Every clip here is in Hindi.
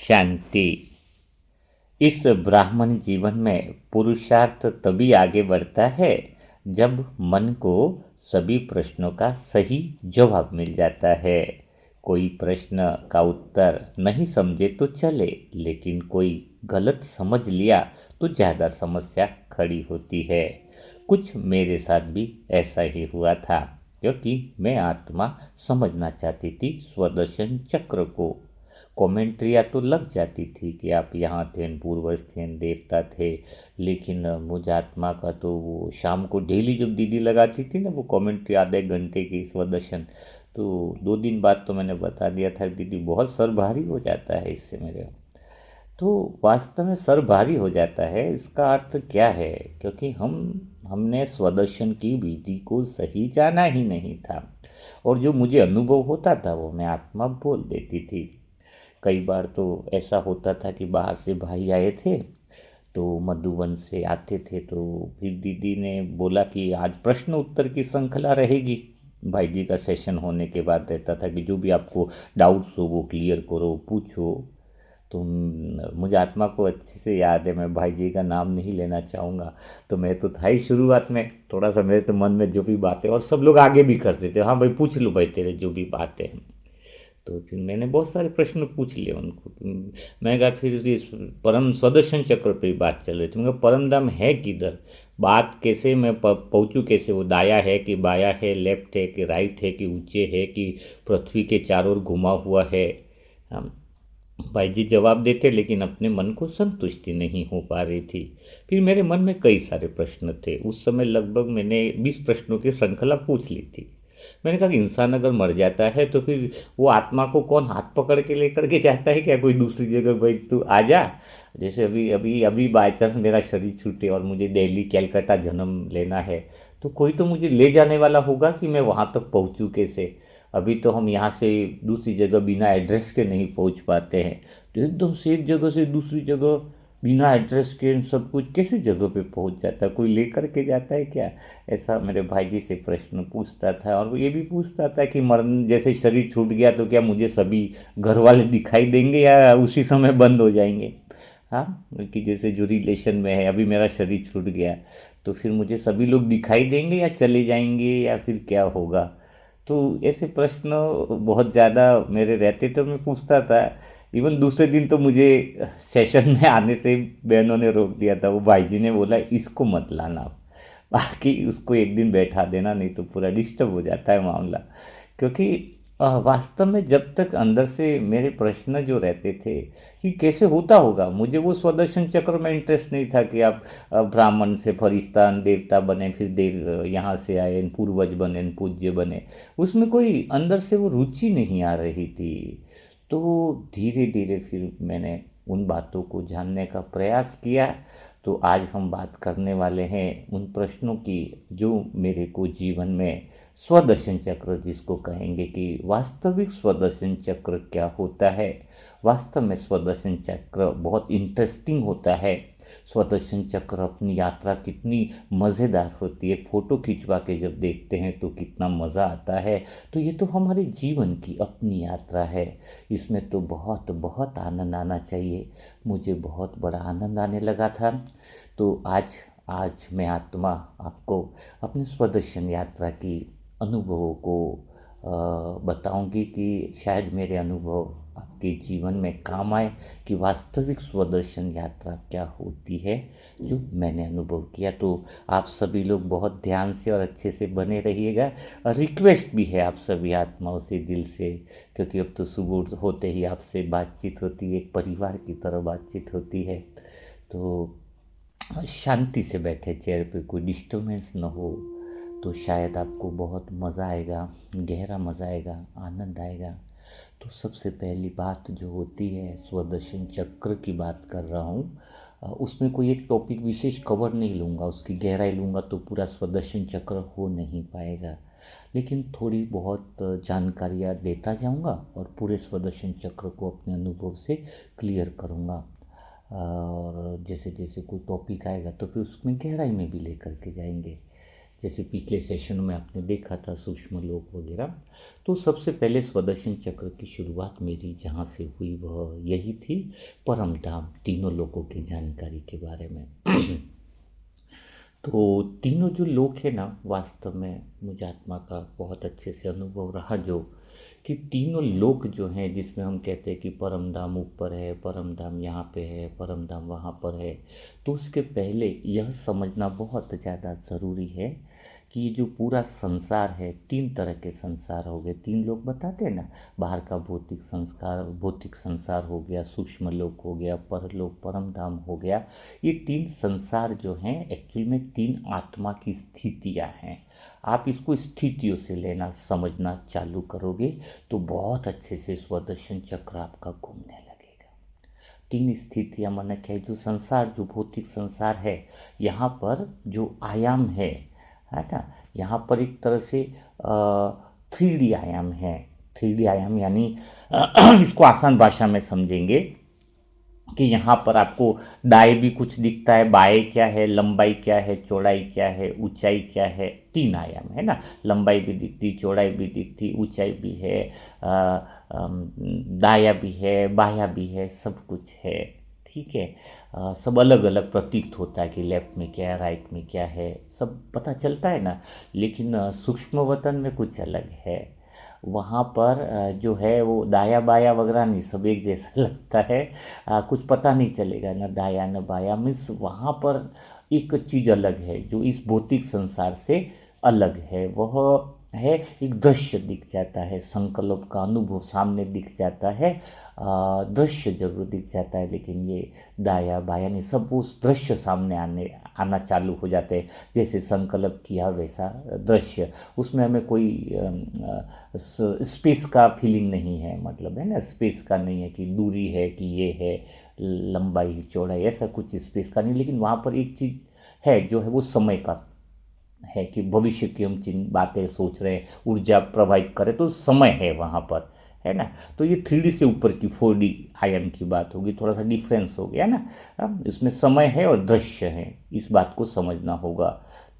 शांति। इस ब्राह्मण जीवन में पुरुषार्थ तभी आगे बढ़ता है जब मन को सभी प्रश्नों का सही जवाब मिल जाता है। कोई प्रश्न का उत्तर नहीं समझे तो चले, लेकिन कोई गलत समझ लिया तो ज़्यादा समस्या खड़ी होती है। कुछ मेरे साथ भी ऐसा ही हुआ था, क्योंकि मैं आत्मा समझना चाहती थी स्वदर्शन चक्र को। कमेंट्रियाँ तो लग जाती थी कि आप यहाँ थे, पूर्वज थे, देवता थे, लेकिन मुझ आत्मा का तो वो शाम को डेली जब दीदी लगाती थी ना वो कमेंट्री आधे घंटे की स्वदर्शन, तो 2 दिन बाद तो मैंने बता दिया था दीदी बहुत सर भारी हो जाता है इससे मेरे। तो वास्तव में सर भारी हो जाता है, इसका अर्थ क्या है? क्योंकि हमने स्वदर्शन की विधि को सही जाना ही नहीं था, और जो मुझे अनुभव होता था वो मैं आत्मा बोल देती थी। कई बार तो ऐसा होता था कि बाहर से भाई आए थे, तो मधुबन से आते थे, तो फिर दीदी ने बोला कि आज प्रश्न उत्तर की श्रृंखला रहेगी। भाई जी का सेशन होने के बाद रहता था कि जो भी आपको डाउट्स हो वो क्लियर करो, पूछो। तो मुझे आत्मा को अच्छे से याद है, मैं भाई जी का नाम नहीं लेना चाहूँगा। तो मैं तो था ही शुरुआत में थोड़ा सा, मेरे तो मन में जो भी बातें, और सब लोग आगे भी करते थे, हाँ भाई पूछ लो भाई तेरे जो भी बातें हैं। तो फिर मैंने बहुत सारे प्रश्न पूछ लिए उनको। मैं कहा फिर इस परम स्वदर्शन चक्र पे बात चल रही थी, मैं कहा परम धाम है किधर, बात कैसे मैं पहुँचूँ कैसे, वो दाया है कि बाया है, लेफ्ट है कि राइट है कि ऊंचे है कि पृथ्वी के चारों ओर घुमा हुआ है। हम भाई जी जवाब देते, लेकिन अपने मन को संतुष्टि नहीं हो पा रही थी। फिर मेरे मन में कई सारे प्रश्न थे उस समय, लगभग मैंने 20 प्रश्नों की श्रृंखला पूछ ली थी। मैंने कहा कि इंसान अगर मर जाता है तो फिर वो आत्मा को कौन हाथ पकड़ के लेकर के जाता है क्या कोई दूसरी जगह, भाई तू आ जा। जैसे अभी अभी अभी बाई चांस मेरा शरीर छूटे और मुझे दिल्ली कैलकाटा जन्म लेना है, तो कोई तो मुझे ले जाने वाला होगा कि मैं वहाँ तक पहुँचूँ कैसे। अभी तो हम यहाँ से दूसरी जगह बिना एड्रेस के नहीं पहुँच पाते हैं, तो एकदम से एक जगह से दूसरी जगह बिना एड्रेस के सब कुछ कैसे जगह पे पहुँच जाता है, कोई लेकर के जाता है क्या? ऐसा मेरे भाई जी से प्रश्न पूछता था। और वो ये भी पूछता था कि मरण जैसे शरीर छूट गया तो क्या मुझे सभी घर वाले दिखाई देंगे या उसी समय बंद हो जाएंगे। हाँ, कि जैसे जो रिलेशन में है, अभी मेरा शरीर छूट गया तो फिर मुझे सभी लोग दिखाई देंगे या चले जाएंगे या फिर क्या होगा। तो ऐसे प्रश्न बहुत ज़्यादा मेरे रहते, तो मैं पूछता था। इवन दूसरे दिन तो मुझे सेशन में आने से बहनों ने रोक दिया था, वो भाई जी ने बोला इसको मत लाना, बाकी उसको एक दिन बैठा देना, नहीं तो पूरा डिस्टर्ब हो जाता है मामला। क्योंकि वास्तव में जब तक अंदर से मेरे प्रश्न जो रहते थे कि कैसे होता होगा, मुझे वो स्वदर्शन चक्र में इंटरेस्ट नहीं था कि आप ब्राह्मण से फरिश्ता देवता बने, फिर देव यहाँ से आए, पूर्वज बने, पूज्य बने, उसमें कोई अंदर से वो रुचि नहीं आ रही थी। तो धीरे धीरे फिर मैंने उन बातों को जानने का प्रयास किया। तो आज हम बात करने वाले हैं उन प्रश्नों की जो मेरे को जीवन में स्वदर्शन चक्र जिसको कहेंगे कि वास्तविक स्वदर्शन चक्र क्या होता है। वास्तव में स्वदर्शन चक्र बहुत इंटरेस्टिंग होता है। स्वदर्शन चक्र अपनी यात्रा कितनी मज़ेदार होती है, फ़ोटो खिंचवा के जब देखते हैं तो कितना मज़ा आता है। तो ये तो हमारे जीवन की अपनी यात्रा है, इसमें तो बहुत बहुत आनंद आना चाहिए। मुझे बहुत बड़ा आनंद आने लगा था। तो आज आज मैं आत्मा आपको अपने स्वदर्शन यात्रा की अनुभवों को बताऊंगी कि शायद मेरे अनुभव आपके जीवन में काम आए कि वास्तविक स्वदर्शन यात्रा क्या होती है जो मैंने अनुभव किया। तो आप सभी लोग बहुत ध्यान से और अच्छे से बने रहिएगा। और रिक्वेस्ट भी है आप सभी आत्माओं से दिल से, क्योंकि अब तो सुबह होते ही आपसे बातचीत होती है, एक परिवार की तरह बातचीत होती है। तो शांति से बैठे चेयर पे, कोई डिस्टरबेंस ना हो, तो शायद आपको बहुत मज़ा आएगा, गहरा मज़ा आएगा, आनंद आएगा। तो सबसे पहली बात जो होती है, स्वदर्शन चक्र की बात कर रहा हूँ। उसमें कोई एक टॉपिक विशेष कवर नहीं लूँगा, उसकी गहराई लूँगा तो पूरा स्वदर्शन चक्र हो नहीं पाएगा, लेकिन थोड़ी बहुत जानकारियाँ देता जाऊँगा और पूरे स्वदर्शन चक्र को अपने अनुभव से क्लियर करूँगा। और जैसे जैसे कोई टॉपिक आएगा तो फिर उसमें गहराई में भी लेकर के जाएंगे। जैसे पिछले सेशन में आपने देखा था सूक्ष्म लोक वगैरह। तो सबसे पहले स्वदर्शन चक्र की शुरुआत मेरी जहाँ से हुई वह यही थी, परम धाम तीनों लोकों की जानकारी के बारे में। तो तीनों जो लोक है ना, वास्तव में मुझे आत्मा का बहुत अच्छे से अनुभव रहा, जो कि तीनों लोक जो हैं जिसमें हम कहते हैं कि परम धाम ऊपर है, परम धाम यहाँ पे है, परम धाम वहाँ पर है। तो उसके पहले यह समझना बहुत ज़्यादा ज़रूरी है कि ये जो पूरा संसार है, तीन तरह के संसार हो गए। तीन लोग बताते हैं ना, बाहर का भौतिक संसार हो गया, सूक्ष्म लोक हो गया, परलोक परम धाम हो गया। ये तीन संसार जो हैं एक्चुअल में तीन आत्मा की स्थितियाँ हैं। आप इसको स्थितियों से लेना समझना चालू करोगे तो बहुत अच्छे से स्वदर्शन चक्र आपका घूमने लगेगा। तीन स्थितियाँ माने क्या है, जो संसार, जो भौतिक संसार है, यहाँ पर जो आयाम है ना, यहाँ पर एक तरह से 3D आयाम है। 3D आयाम यानी इसको आसान भाषा में समझेंगे कि यहाँ पर आपको दाएं भी कुछ दिखता है, बाएं क्या है, लंबाई क्या है, चौड़ाई क्या है, ऊंचाई क्या है। तीन आयाम है ना, लंबाई भी दिखती, चौड़ाई भी दिखती, ऊंचाई भी है, दाया भी है, बाया भी है, सब कुछ है। ठीक है। सब अलग अलग प्रतीत होता है कि लेफ्ट में क्या है, राइट में क्या है, सब पता चलता है ना। लेकिन सूक्ष्म वतन में कुछ अलग है। वहाँ पर जो है वो दाया बाया वगैरह नहीं, सब एक जैसा लगता है। कुछ पता नहीं चलेगा, न दाया न बाया, मीन्स वहाँ पर एक चीज़ अलग है जो इस भौतिक संसार से अलग है। वह है, एक दृश्य दिख जाता है, संकल्प का अनुभव सामने दिख जाता है। दृश्य जरूर दिख जाता है, लेकिन ये दाया बाया नहीं, सब वो उस दृश्य सामने आना चालू हो जाते हैं। जैसे संकल्प किया वैसा दृश्य, उसमें हमें कोई स्पेस का फीलिंग नहीं है, मतलब है ना, स्पेस का नहीं है कि दूरी है, कि ये है लंबाई चौड़ाई, ऐसा कुछ स्पेस का नहीं। लेकिन वहाँ पर एक चीज़ है जो है वो समय का है, कि भविष्य की हम जिन बातें सोच रहे हैं, ऊर्जा प्रवाहित करें, तो समय है वहाँ पर, है ना। तो ये 3D से ऊपर की 4D आयाम की बात होगी, थोड़ा सा डिफरेंस हो गया ना। अब इसमें समय है और दृश्य है, इस बात को समझना होगा।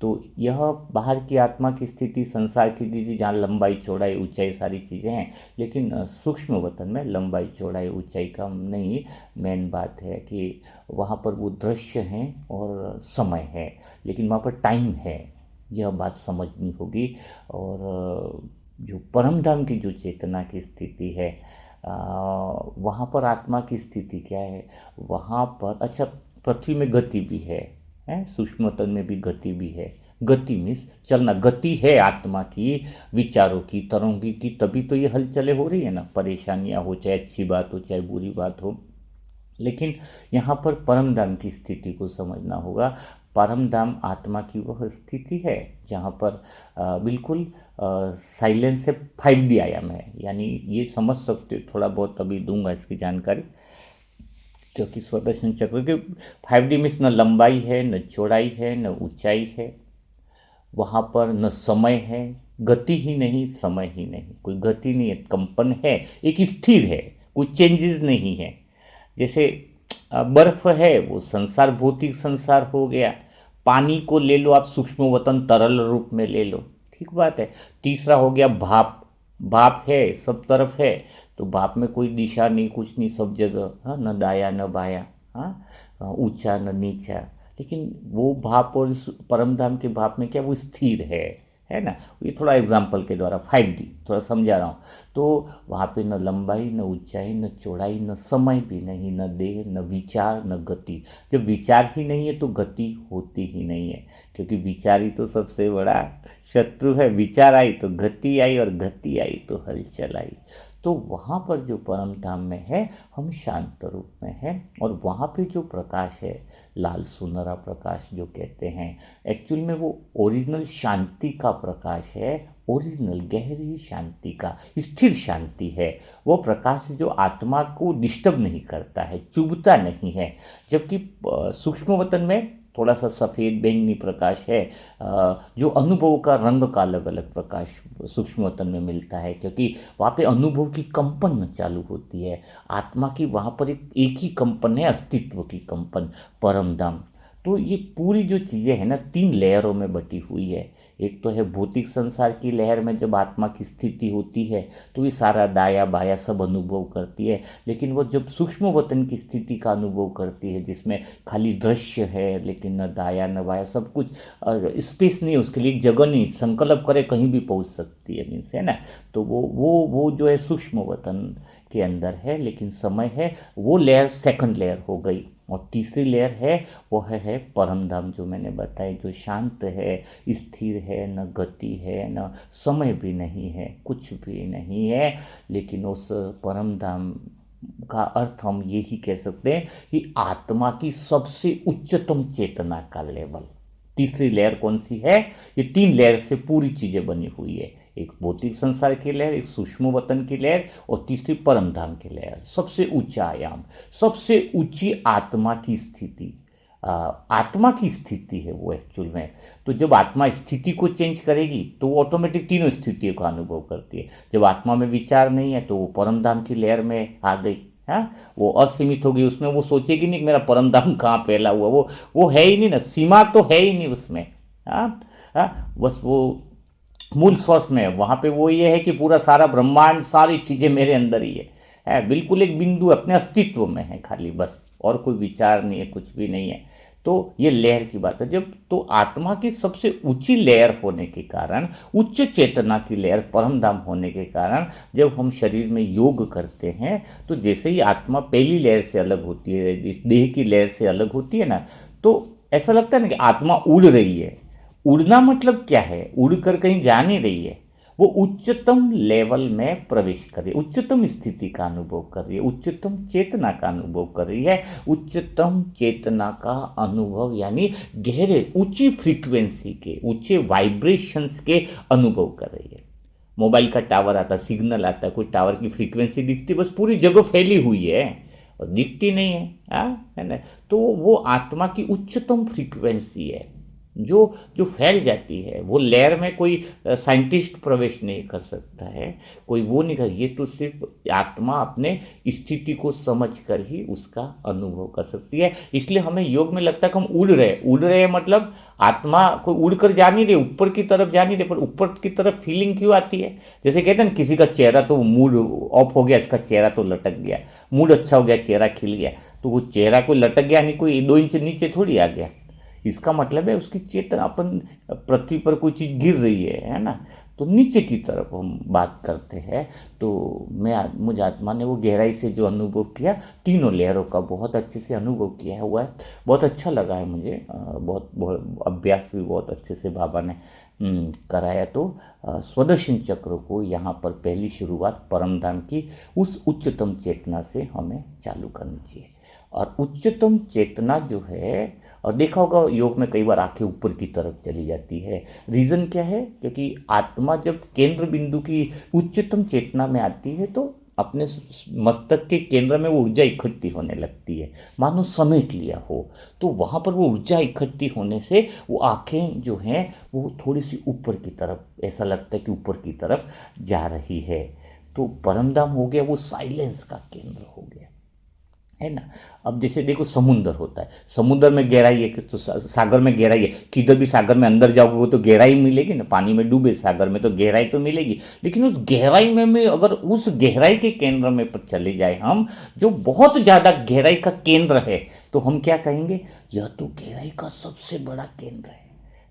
तो यह बाहर की आत्मा की स्थिति, संसार की स्थिति, जहाँ लंबाई चौड़ाई ऊंचाई सारी चीज़ें हैं। लेकिन सूक्ष्म वतन में लंबाई चौड़ाई ऊंचाई का नहीं, मेन बात है कि वहाँ पर वो दृश्य हैं और समय है, लेकिन वहाँ पर टाइम है। यह बात समझनी होगी। और जो परम धाम की जो चेतना की स्थिति है, वहाँ पर आत्मा की स्थिति क्या है, वहाँ पर अच्छा, पृथ्वी में गति भी है, सूक्ष्म तन में भी गति भी है। गति मीन्स चलना, गति है आत्मा की, विचारों की, तरंगी की, तभी तो ये हलचलें हो रही है ना। परेशानियाँ हो, चाहे अच्छी बात हो चाहे बुरी बात हो। लेकिन यहाँ पर परम धाम की स्थिति को समझना होगा। परम धाम आत्मा की वह स्थिति है जहाँ पर बिल्कुल साइलेंस से 5D आयाम है। यानी ये समझ सकते हो, थोड़ा बहुत अभी दूंगा इसकी जानकारी, क्योंकि स्वदर्शन चक्र के 5D में न लंबाई है, न चौड़ाई है, न ऊंचाई है। वहाँ पर न समय है, गति ही नहीं, समय ही नहीं, कोई गति नहीं है, कंपन है, एक स्थिर है, कोई चेंजेस नहीं है। जैसे बर्फ है, वो संसार भौतिक संसार हो गया। पानी को ले लो आप, सूक्ष्म वतन तरल रूप में ले लो, ठीक बात है। तीसरा हो गया भाप। भाप है, सब तरफ है, तो भाप में कोई दिशा नहीं, कुछ नहीं, सब जगह, हाँ, न दाया न बाया, हाँ, ऊंचा न नीचा। लेकिन वो भाप और इस परम धाम के भाप में क्या, वो स्थिर है ना। ये थोड़ा एग्जाम्पल के द्वारा 5D थोड़ा समझा रहा हूँ। तो वहाँ पे न लंबाई, न ऊंचाई, न चौड़ाई, न समय भी नहीं, न देह, न विचार, न गति। जब विचार ही नहीं है तो गति होती ही नहीं है, क्योंकि विचार ही तो सबसे बड़ा शत्रु है। विचार आई तो गति आई, और गति आई तो हलचल आई। तो वहाँ पर जो परम धाम में है, हम शांत रूप में हैं। और वहाँ पे जो प्रकाश है, लाल सुनहरा प्रकाश जो कहते हैं, एक्चुअल में वो ओरिजिनल शांति का प्रकाश है। ओरिजिनल गहरी शांति का, स्थिर शांति है। वो प्रकाश जो आत्मा को डिस्टर्ब नहीं करता है, चुभता नहीं है। जबकि सूक्ष्म वतन में थोड़ा सा सफ़ेद बैंगनी प्रकाश है। जो अनुभव का रंग का अलग अलग प्रकाश सूक्ष्म वतन में मिलता है, क्योंकि वहाँ पे अनुभव की कंपन चालू होती है। आत्मा की वहाँ पर एक ही कंपन है, अस्तित्व की कंपन, परम धाम। तो ये पूरी जो चीज़ें हैं ना, तीन लेयरों में बटी हुई है। एक तो है भौतिक संसार की लहर में जब आत्मा की स्थिति होती है तो ये सारा दाया बाया सब अनुभव करती है, लेकिन वो जब सूक्ष्म वतन की स्थिति का अनुभव करती है जिसमें खाली दृश्य है लेकिन न दाया न बाया सब कुछ, और स्पेस नहीं, उसके लिए जगह नहीं, संकल्प करे कहीं भी पहुंच सकती है, मीन्स है ना। तो वो जो है सूक्ष्म वतन के अंदर है, लेकिन समय है, वो लेयर सेकंड लेयर हो गई। और तीसरी लेयर है वो है परम धाम, जो मैंने बताया, जो शांत है, स्थिर है, न गति है न समय भी नहीं है, कुछ भी नहीं है। लेकिन उस परम धाम का अर्थ हम यही कह सकते हैं कि आत्मा की सबसे उच्चतम चेतना का लेवल। तीसरी लेयर कौन सी है? ये तीन लेयर से पूरी चीजें बनी हुई है, एक भौतिक संसार की लहर, एक सूक्ष्म वतन की लहर और तीसरी परम धाम की लहर। सबसे ऊंचा आयाम, सबसे ऊंची आत्मा की स्थिति, आत्मा की स्थिति है वो एक्चुअल में। तो जब आत्मा स्थिति को चेंज करेगी तो वो ऑटोमेटिक तीनों स्थितियों का अनुभव करती है। जब आत्मा में विचार नहीं है तो वो परम धाम की लहर में आ गई। हाँ, वो असीमित हो गई, उसमें वो सोचेगी नहीं कि मेरा परम धाम कहाँ फैला हुआ, वो है ही नहीं ना, सीमा तो है ही नहीं उसमें। हाँ हाँ, बस वो मूल सोर्स में है, वहाँ पे वो ये है कि पूरा सारा ब्रह्मांड सारी चीज़ें मेरे अंदर ही है, बिल्कुल एक बिंदु अपने अस्तित्व में है खाली, बस और कोई विचार नहीं है, कुछ भी नहीं है। तो ये लेयर की बात है। जब तो आत्मा की सबसे ऊंची लेयर होने के कारण, उच्च चेतना की लेयर परम धाम होने के कारण, जब हम शरीर में योग करते हैं तो जैसे ही आत्मा पहली लेयर से अलग होती है, इस देह की लेयर से अलग होती है ना, तो ऐसा लगता है ना कि आत्मा उड़ रही है। उड़ना मतलब क्या है? उड़कर कहीं जा नहीं रही है, वो उच्चतम लेवल में प्रवेश कर रही है, उच्चतम स्थिति का अनुभव कर रही है, उच्चतम चेतना का अनुभव कर रही है। उच्चतम चेतना का अनुभव यानी गहरे ऊंची फ्रीक्वेंसी के, ऊंचे वाइब्रेशंस के अनुभव कर रही है। मोबाइल का टावर आता, सिग्नल आता, कोई टावर की फ्रीक्वेंसी दिखती, बस पूरी जगह फैली हुई है और दिखती नहीं है, है ना। तो वो आत्मा की उच्चतम फ्रीक्वेंसी है जो जो फैल जाती है। वो लेयर में कोई साइंटिस्ट प्रवेश नहीं कर सकता है, कोई वो नहीं कर, ये तो सिर्फ आत्मा अपने स्थिति को समझ कर ही उसका अनुभव कर सकती है। इसलिए हमें योग में लगता है कि हम उड़ रहे हैं, मतलब आत्मा कोई उड़ कर जा नहीं रही, ऊपर की तरफ जा नहीं रही, पर ऊपर की तरफ फीलिंग क्यों आती है? जैसे कहते हैं ना, किसी का चेहरा तो मूड ऑफ हो गया, इसका चेहरा तो लटक गया, मूड अच्छा हो गया, चेहरा खिल गया। तो वो चेहरा कोई लटक गया नहीं, कोई 2 इंच नीचे थोड़ी आ गया, इसका मतलब है उसकी चेतना, अपन पृथ्वी पर कोई चीज़ गिर रही है ना, तो नीचे की तरफ हम बात करते हैं। तो मुझ आत्मा ने वो गहराई से जो अनुभव किया, तीनों लेयरों का बहुत अच्छे से अनुभव किया हुआ है, बहुत अच्छा लगा है मुझे। बहुत अभ्यास भी बहुत अच्छे से बाबा ने कराया। तो स्वदर्शन चक्र को यहाँ पर पहली शुरुआत परम धाम की उस उच्चतम चेतना से हमें चालू करनी चाहिए। और उच्चतम चेतना जो है, और देखा होगा योग में कई बार आंखें ऊपर की तरफ चली जाती है। रीज़न क्या है? क्योंकि आत्मा जब केंद्र बिंदु की उच्चतम चेतना में आती है तो अपने मस्तक के केंद्र में वो ऊर्जा इकट्ठी होने लगती है, मानो समेट लिया हो। तो वहाँ पर वो ऊर्जा इकट्ठी होने से वो आंखें जो हैं वो थोड़ी सी ऊपर की तरफ, ऐसा लगता है कि ऊपर की तरफ जा रही है। तो परमधाम हो गया, वो साइलेंस का केंद्र हो गया, है ना। अब जैसे देखो समुंदर होता है, समुंदर में गहराई है तो सागर में गहराई है, किधर भी सागर में अंदर जाओगे वो तो गहराई मिलेगी ना, पानी में डूबे सागर में तो गहराई तो मिलेगी। लेकिन उस गहराई में अगर उस गहराई के केंद्र में पर चले जाए हम, जो बहुत ज़्यादा गहराई का केंद्र है, तो हम क्या कहेंगे? यह तो गहराई का सबसे बड़ा केंद्र है।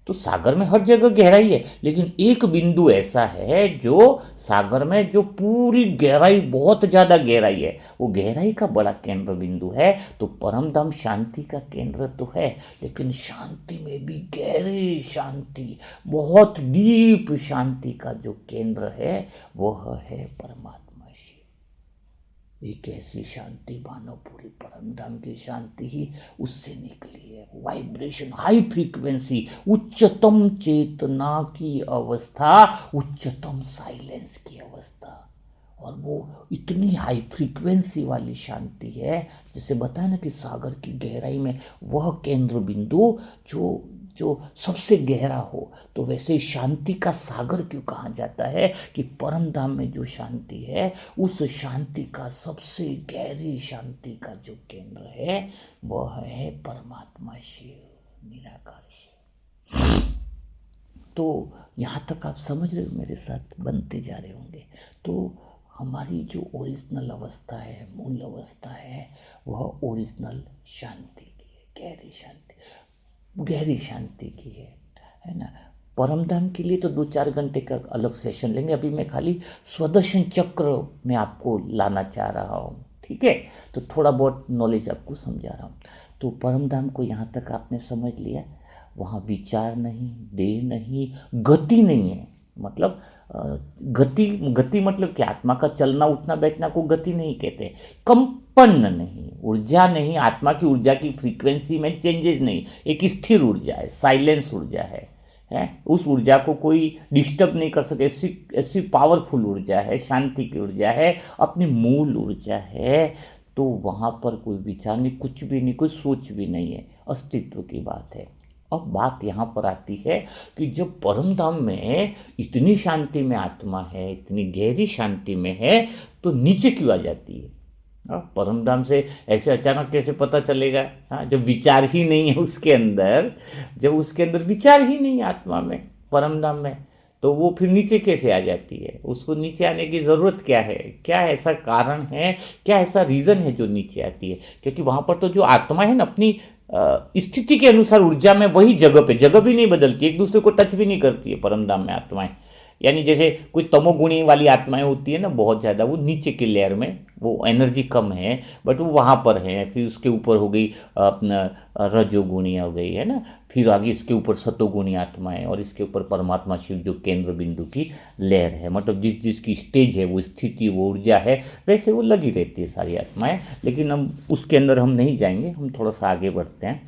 तो सागर में हर जगह गहराई है, लेकिन एक बिंदु ऐसा है जो सागर में जो पूरी गहराई, बहुत ज्यादा गहराई है, वो गहराई का बड़ा केंद्र बिंदु है। तो परम धाम शांति का केंद्र तो है, लेकिन शांति में भी गहरी शांति, बहुत डीप शांति का जो केंद्र है वह है परमात्मा शिव। एक ऐसी शांति मानो पूरी परम धाम की शांति ही उससे निकली है। वाइब्रेशन, हाई फ्रीक्वेंसी, उच्चतम चेतना की अवस्था, उच्चतम साइलेंस की अवस्था। और वो इतनी हाई फ्रीक्वेंसी वाली शांति है, जैसे बताया ना कि सागर की गहराई में वह केंद्र बिंदु जो जो सबसे गहरा हो, तो वैसे ही शांति का सागर क्यों कहा जाता है? कि परम धाम में जो शांति है, उस शांति का सबसे गहरी शांति का जो केंद्र है वह है परमात्मा शिव, निराकार शिव। तो यहाँ तक आप समझ रहे हो, मेरे साथ बनते जा रहे होंगे। तो हमारी जो ओरिजिनल अवस्था है, मूल अवस्था है, वह ओरिजिनल शांति की है, गहरी शांति, गहरी शांति की है ना। परम धाम के लिए तो 2-4 घंटे का अलग सेशन लेंगे, अभी मैं खाली स्वदर्शन चक्र में आपको लाना चाह रहा हूँ, ठीक है। तो थोड़ा बहुत नॉलेज आपको समझा रहा हूँ। तो परम धाम को यहाँ तक आपने समझ लिया। वहाँ विचार नहीं, देह नहीं, गति नहीं है। मतलब गति, गति मतलब क्या, आत्मा का चलना उठना बैठना को गति नहीं कहते। कंपन नहीं, ऊर्जा नहीं, आत्मा की ऊर्जा की फ्रीक्वेंसी में चेंजेस नहीं, एक स्थिर ऊर्जा है, साइलेंस ऊर्जा है। उस ऊर्जा को कोई डिस्टर्ब नहीं कर सके, ऐसी ऐसी पावरफुल ऊर्जा है, शांति की ऊर्जा है, अपनी मूल ऊर्जा है। तो वहाँ पर कोई विचार नहीं, कुछ भी नहीं, कोई सोच भी नहीं है, अस्तित्व की बात है। अब बात यहाँ पर आती है कि जब परम धाम में इतनी शांति में आत्मा है, इतनी गहरी शांति में है, तो नीचे क्यों आ जाती है? परम धाम से ऐसे अचानक कैसे पता चलेगा? जब विचार ही नहीं है उसके अंदर, जब उसके अंदर विचार ही नहीं है आत्मा में, परम धाम में, तो वो फिर नीचे कैसे आ जाती है? उसको नीचे आने की ज़रूरत क्या है? क्या ऐसा कारण है, क्या ऐसा रीज़न है जो नीचे आती है? क्योंकि वहाँ पर तो जो आत्मा है ना, अपनी स्थिति के अनुसार ऊर्जा में वही जगह पे, जगह भी नहीं बदलती, एक दूसरे को टच भी नहीं करती है परम धाम में आत्माएं। यानी जैसे कोई तमोगुणी वाली आत्माएं होती है ना, बहुत ज़्यादा, वो नीचे के लेयर में, वो एनर्जी कम है, बट वो वहाँ पर है। फिर उसके ऊपर हो गई अपना रजोगुणी हो गई, है ना। फिर आगे इसके ऊपर सतोगुणी आत्माएं, और इसके ऊपर परमात्मा शिव जो केंद्र बिंदु की लेयर है। मतलब जिस जिसकी स्टेज है, वो स्थिति, वो ऊर्जा है, वैसे वो लगी रहती है सारी आत्माएं। लेकिन हम उसके अंदर हम नहीं जाएंगे, हम थोड़ा सा आगे बढ़ते हैं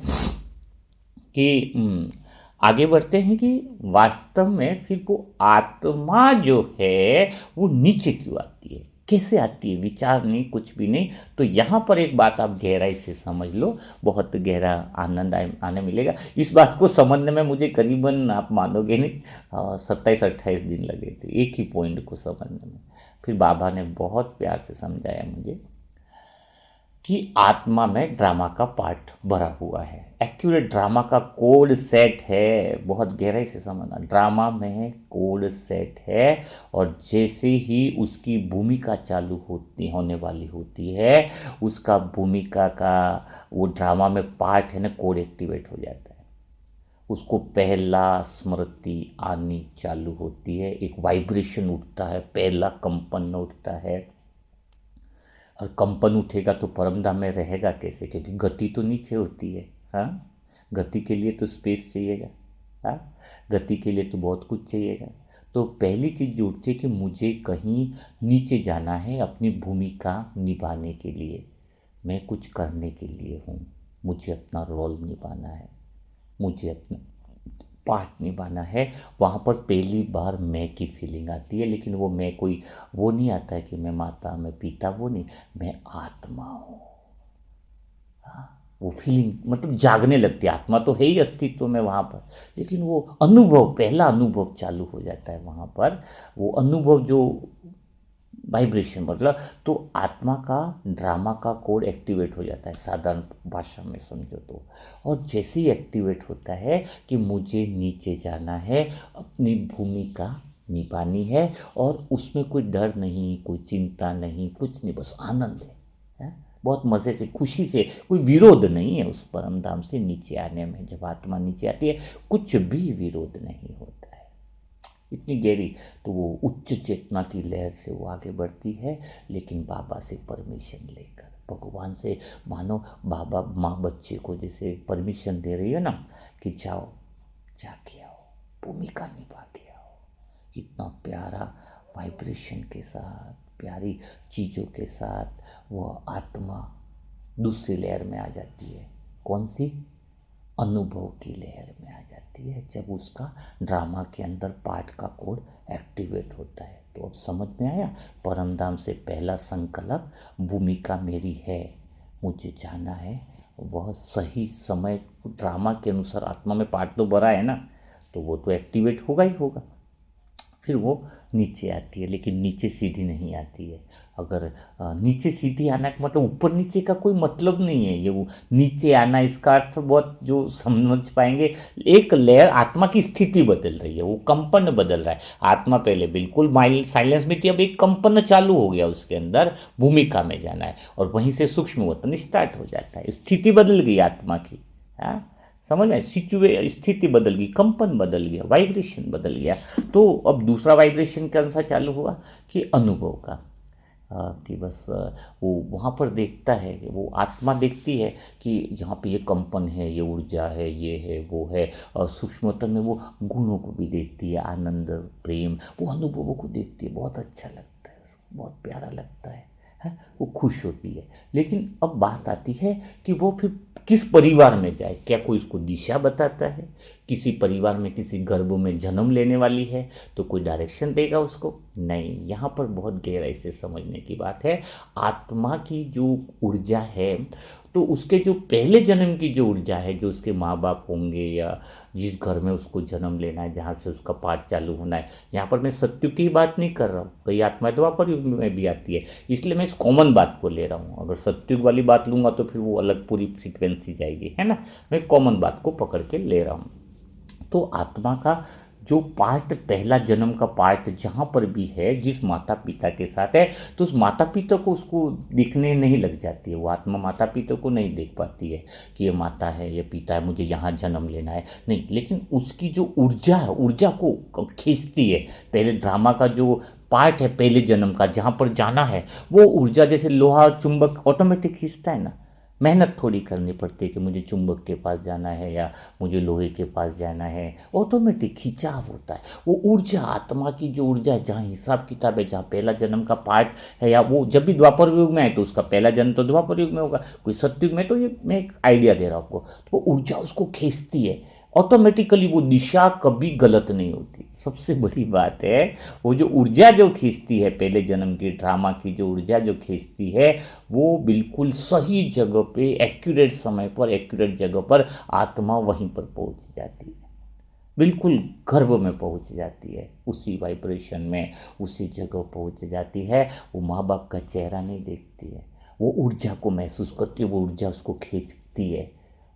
कि आगे बढ़ते हैं कि वास्तव में फिर वो आत्मा जो है वो नीचे क्यों आती है, कैसे आती है? विचार नहीं, कुछ भी नहीं। तो यहाँ पर एक बात आप गहराई से समझ लो, बहुत गहरा आनंद आने मिलेगा। इस बात को समझने में मुझे करीबन, आप मानोगे नहीं, 27-28 दिन लगे थे एक ही पॉइंट को समझने में। फिर बाबा ने बहुत प्यार से समझाया मुझे कि आत्मा में ड्रामा का पार्ट भरा हुआ है, एक्यूरेट ड्रामा का कोड सेट है। बहुत गहराई से समझना, ड्रामा में कोड सेट है, और जैसे ही उसकी भूमिका चालू होने वाली होती है, उसका भूमिका का वो ड्रामा में पार्ट है ना, कोड एक्टिवेट हो जाता है। उसको पहला स्मृति आनी चालू होती है, एक वाइब्रेशन उठता है, पहला कंपन उठता है। और कंपन उठेगा तो परमधाम में रहेगा कैसे? क्योंकि गति तो नीचे होती है। हाँ, गति के लिए तो स्पेस चाहिएगा। हाँ, गति के लिए तो बहुत कुछ चाहिएगा। तो पहली चीज़ जो उठती है कि मुझे कहीं नीचे जाना है अपनी भूमिका निभाने के लिए, मैं कुछ करने के लिए हूँ, मुझे अपना रोल निभाना है, मुझे अपना पार्ट निभाना है। वहाँ पर पहली बार मैं की फीलिंग आती है, लेकिन वो मैं कोई वो नहीं आता है कि मैं माता, मैं पिता, वो नहीं, मैं आत्मा हूँ। हाँ, वो फीलिंग मतलब जागने लगती है। आत्मा तो है ही अस्तित्व में वहाँ पर, लेकिन वो अनुभव, पहला अनुभव चालू हो जाता है वहाँ पर। वो अनुभव जो वाइब्रेशन, मतलब तो आत्मा का ड्रामा का कोड एक्टिवेट हो जाता है, साधारण भाषा में समझो तो। और जैसे ही एक्टिवेट होता है कि मुझे नीचे जाना है, अपनी भूमिका निभानी है, और उसमें कोई डर नहीं, कोई चिंता नहीं, कुछ नहीं, बस आनंद है? बहुत मज़े से, खुशी से, कोई विरोध नहीं है उस परम धाम से नीचे आने में। जब आत्मा नीचे आती है, कुछ भी विरोध नहीं होता है, इतनी गहरी। तो वो उच्च चेतना की लहर से वो आगे बढ़ती है, लेकिन बाबा से परमिशन लेकर, भगवान से। मानो बाबा माँ बच्चे को जैसे परमिशन दे रही है ना, कि जाओ, जाके आओ, भूमिका निभा के आओ। इतना प्यारा वाइब्रेशन के साथ, प्यारी चीज़ों के साथ वो आत्मा दूसरी लेयर में आ जाती है। कौन सी? अनुभव की लेयर में आ जाती है, जब उसका ड्रामा के अंदर पार्ट का कोड एक्टिवेट होता है। तो अब समझ में आया, परमधाम से पहला संकल्प भूमिका मेरी है, मुझे जाना है, वह सही समय ड्रामा के अनुसार। आत्मा में पार्ट तो भरा है ना, तो वो तो एक्टिवेट होगा ही होगा। फिर वो नीचे आती है, लेकिन नीचे सीधी नहीं आती है। अगर नीचे सीधी आना का मतलब ऊपर नीचे का कोई मतलब नहीं है। ये वो नीचे आना, इसका अर्थ बहुत जो समझ पाएंगे, एक लेयर आत्मा की स्थिति बदल रही है, वो कंपन बदल रहा है। आत्मा पहले बिल्कुल माइल्ड साइलेंस में थी, अब एक कंपन चालू हो गया उसके अंदर, भूमिका में जाना है, और वहीं से सूक्ष्म वतन स्टार्ट हो जाता है। स्थिति बदल गई आत्मा की। हाँ, समझ में, स्थिति बदल गई, कंपन बदल गया, वाइब्रेशन बदल गया। तो अब दूसरा वाइब्रेशन कौन सा चालू हुआ कि अनुभव का। कि बस वो वहाँ पर देखता है, वो आत्मा देखती है कि जहाँ पे ये कंपन है, ये ऊर्जा है, ये है, वो है। और सूक्ष्मतम में वो गुणों को भी देखती है, आनंद, प्रेम, वो अनुभवों को देखती है, बहुत अच्छा लगता है उसको, बहुत प्यारा लगता है, वो खुश होती है। लेकिन अब बात आती है कि वो फिर किस परिवार में जाए। क्या कोई उसको दिशा बताता है? किसी परिवार में, किसी गर्भ में जन्म लेने वाली है तो कोई डायरेक्शन देगा उसको? नहीं। यहाँ पर बहुत गहराई से समझने की बात है। आत्मा की जो ऊर्जा है, तो उसके जो पहले जन्म की जो ऊर्जा है, जो उसके माँ बाप होंगे या जिस घर में उसको जन्म लेना है, जहाँ से उसका पाठ चालू होना है। यहाँ पर मैं सत्युग की बात नहीं कर रहा हूँ, कई आत्माएं द्वापर युग में भी आती है, इसलिए मैं इस कॉमन बात को ले रहा हूँ। अगर सत्युग वाली बात लूँगा तो फिर वो अलग पूरी फ्रीक्वेंसी जाएगी, है ना। मैं कॉमन बात को पकड़ के ले रहा हूँ। तो आत्मा का जो पार्ट, पहला जन्म का पार्ट जहाँ पर भी है, जिस माता पिता के साथ है, तो उस माता पिता को उसको दिखने नहीं लग जाती है। वो आत्मा माता पिता को नहीं देख पाती है कि ये माता है, ये पिता है, मुझे यहाँ जन्म लेना है, नहीं। लेकिन उसकी जो ऊर्जा है, ऊर्जा को खींचती है। पहले ड्रामा का जो पार्ट है पहले जन्म का, जहाँ पर जाना है, वो ऊर्जा जैसे लोहा और चुंबक ऑटोमेटिक खींचता है ना। मेहनत थोड़ी करनी पड़ती है कि मुझे चुंबक के पास जाना है या मुझे लोहे के पास जाना है, ऑटोमेटिक खिंचाव होता है। वो ऊर्जा, आत्मा की जो ऊर्जा है, जहाँ हिसाब किताब है, जहाँ पहला जन्म का पार्ट है, या वो जब भी द्वापर युग में है तो उसका पहला जन्म तो द्वापर युग में होगा, कोई सतयुग में, तो ये मैं एक आइडिया दे रहा हूँ आपको। तो वो ऊर्जा उसको खींचती है ऑटोमेटिकली, वो दिशा कभी गलत नहीं होती। सबसे बड़ी बात है, वो जो ऊर्जा जो खींचती है पहले जन्म की ड्रामा की जो ऊर्जा जो खींचती है, वो बिल्कुल सही जगह पे, एक्यूरेट समय पर, एक्यूरेट जगह पर आत्मा वहीं पर पहुंच जाती है, बिल्कुल गर्भ में पहुंच जाती है, उसी वाइब्रेशन में, उसी जगह पहुंच जाती है। वो माँ बाप का चेहरा नहीं देखती है, वो ऊर्जा को महसूस करती है, वो ऊर्जा उसको खींचती है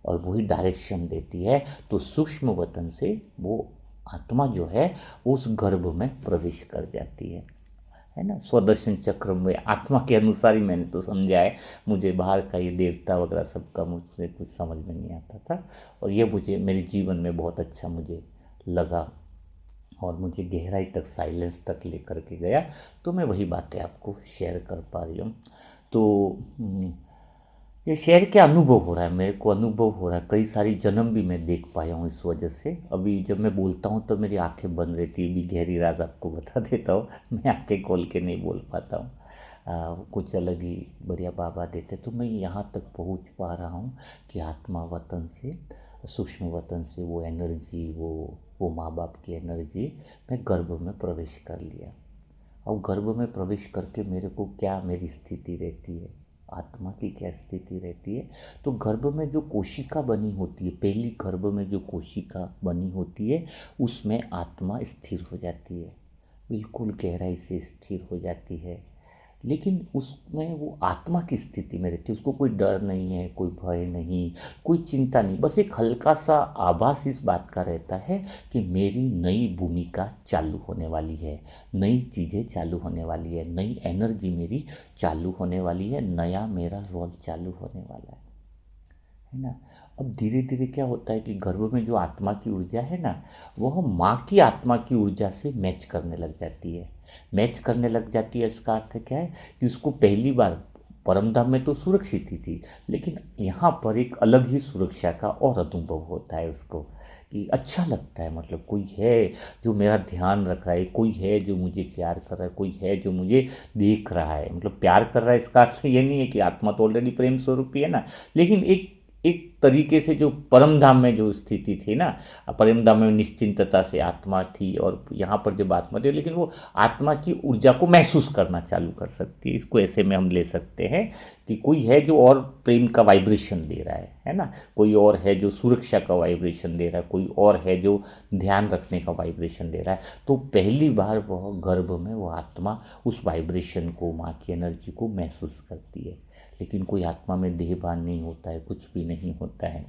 और वही डायरेक्शन देती है। तो सूक्ष्म वतन से वो आत्मा जो है उस गर्भ में प्रवेश कर जाती है ना। स्वदर्शन चक्र में आत्मा के अनुसार ही मैंने तो समझा है, मुझे बाहर का ये देवता वगैरह सबका मुझे कुछ समझ में नहीं आता था, और ये मुझे मेरे जीवन में बहुत अच्छा मुझे लगा, और मुझे गहराई तक, साइलेंस तक लेकर के गया। तो मैं वही बातें आपको शेयर कर पा रही हूँ। तो ये शेयर क्या अनुभव हो रहा है, मेरे को अनुभव हो रहा है, कई सारी जन्म भी मैं देख पाया हूँ इस वजह से। अभी जब मैं बोलता हूँ तो मेरी आंखें बंद रहती है, भी गहरी राज आपको बता देता हूँ, मैं आंखें खोल के नहीं बोल पाता हूँ। कुछ अलग ही बढ़िया बाबा देते, तो मैं यहाँ तक पहुँच पा रहा हूँ कि आत्मा वतन से, सूक्ष्म वतन से वो एनर्जी, वो माँ बाप की एनर्जी, मैं गर्भ में प्रवेश कर लिया। और गर्भ में प्रवेश करके मेरे को क्या, मेरी स्थिति रहती है, आत्मा की क्या स्थिति रहती है। तो गर्भ में जो कोशिका बनी होती है, पहली गर्भ में जो कोशिका बनी होती है, उसमें आत्मा स्थिर हो जाती है, बिल्कुल गहराई से स्थिर हो जाती है। लेकिन उसमें वो आत्मा की स्थिति में रहती है, उसको कोई डर नहीं है, कोई भय नहीं, कोई चिंता नहीं, बस एक हल्का सा आभास इस बात का रहता है कि मेरी नई भूमिका चालू होने वाली है, नई चीज़ें चालू होने वाली है, नई एनर्जी मेरी चालू होने वाली है, नया मेरा रोल चालू होने वाला है ना। अब धीरे धीरे क्या होता है कि गर्भ में जो आत्मा की ऊर्जा है ना, वह माँ की आत्मा की ऊर्जा से मैच करने लग जाती है। मैच करने लग जाती है, इसका अर्थ क्या है कि उसको पहली बार परमधाम में तो सुरक्षित ही थी, लेकिन यहाँ पर एक अलग ही सुरक्षा का और अनुभव होता है उसको, कि अच्छा लगता है, मतलब कोई है जो मेरा ध्यान रख रहा है, कोई है जो मुझे प्यार कर रहा है, कोई है जो मुझे देख रहा है। मतलब प्यार कर रहा है इसका अर्थ ये नहीं है कि आत्मा तो ऑलरेडी प्रेम स्वरूप ही है ना, लेकिन एक एक तरीके से जो परम धाम में जो स्थिति थी ना, परम धाम में निश्चिंतता से आत्मा थी, और यहाँ पर जब आत्मा थी, लेकिन वो आत्मा की ऊर्जा को महसूस करना चालू कर सकती है। इसको ऐसे में हम ले सकते हैं कि कोई है जो और प्रेम का वाइब्रेशन दे रहा है ना, कोई और है जो सुरक्षा का वाइब्रेशन दे रहा है, कोई और है जो ध्यान रखने का वाइब्रेशन दे रहा है। तो पहली बार वह गर्भ में वो आत्मा उस वाइब्रेशन को, माँ की एनर्जी को महसूस करती है। लेकिन कोई आत्मा में देहभान नहीं होता है, कुछ भी नहीं होता है।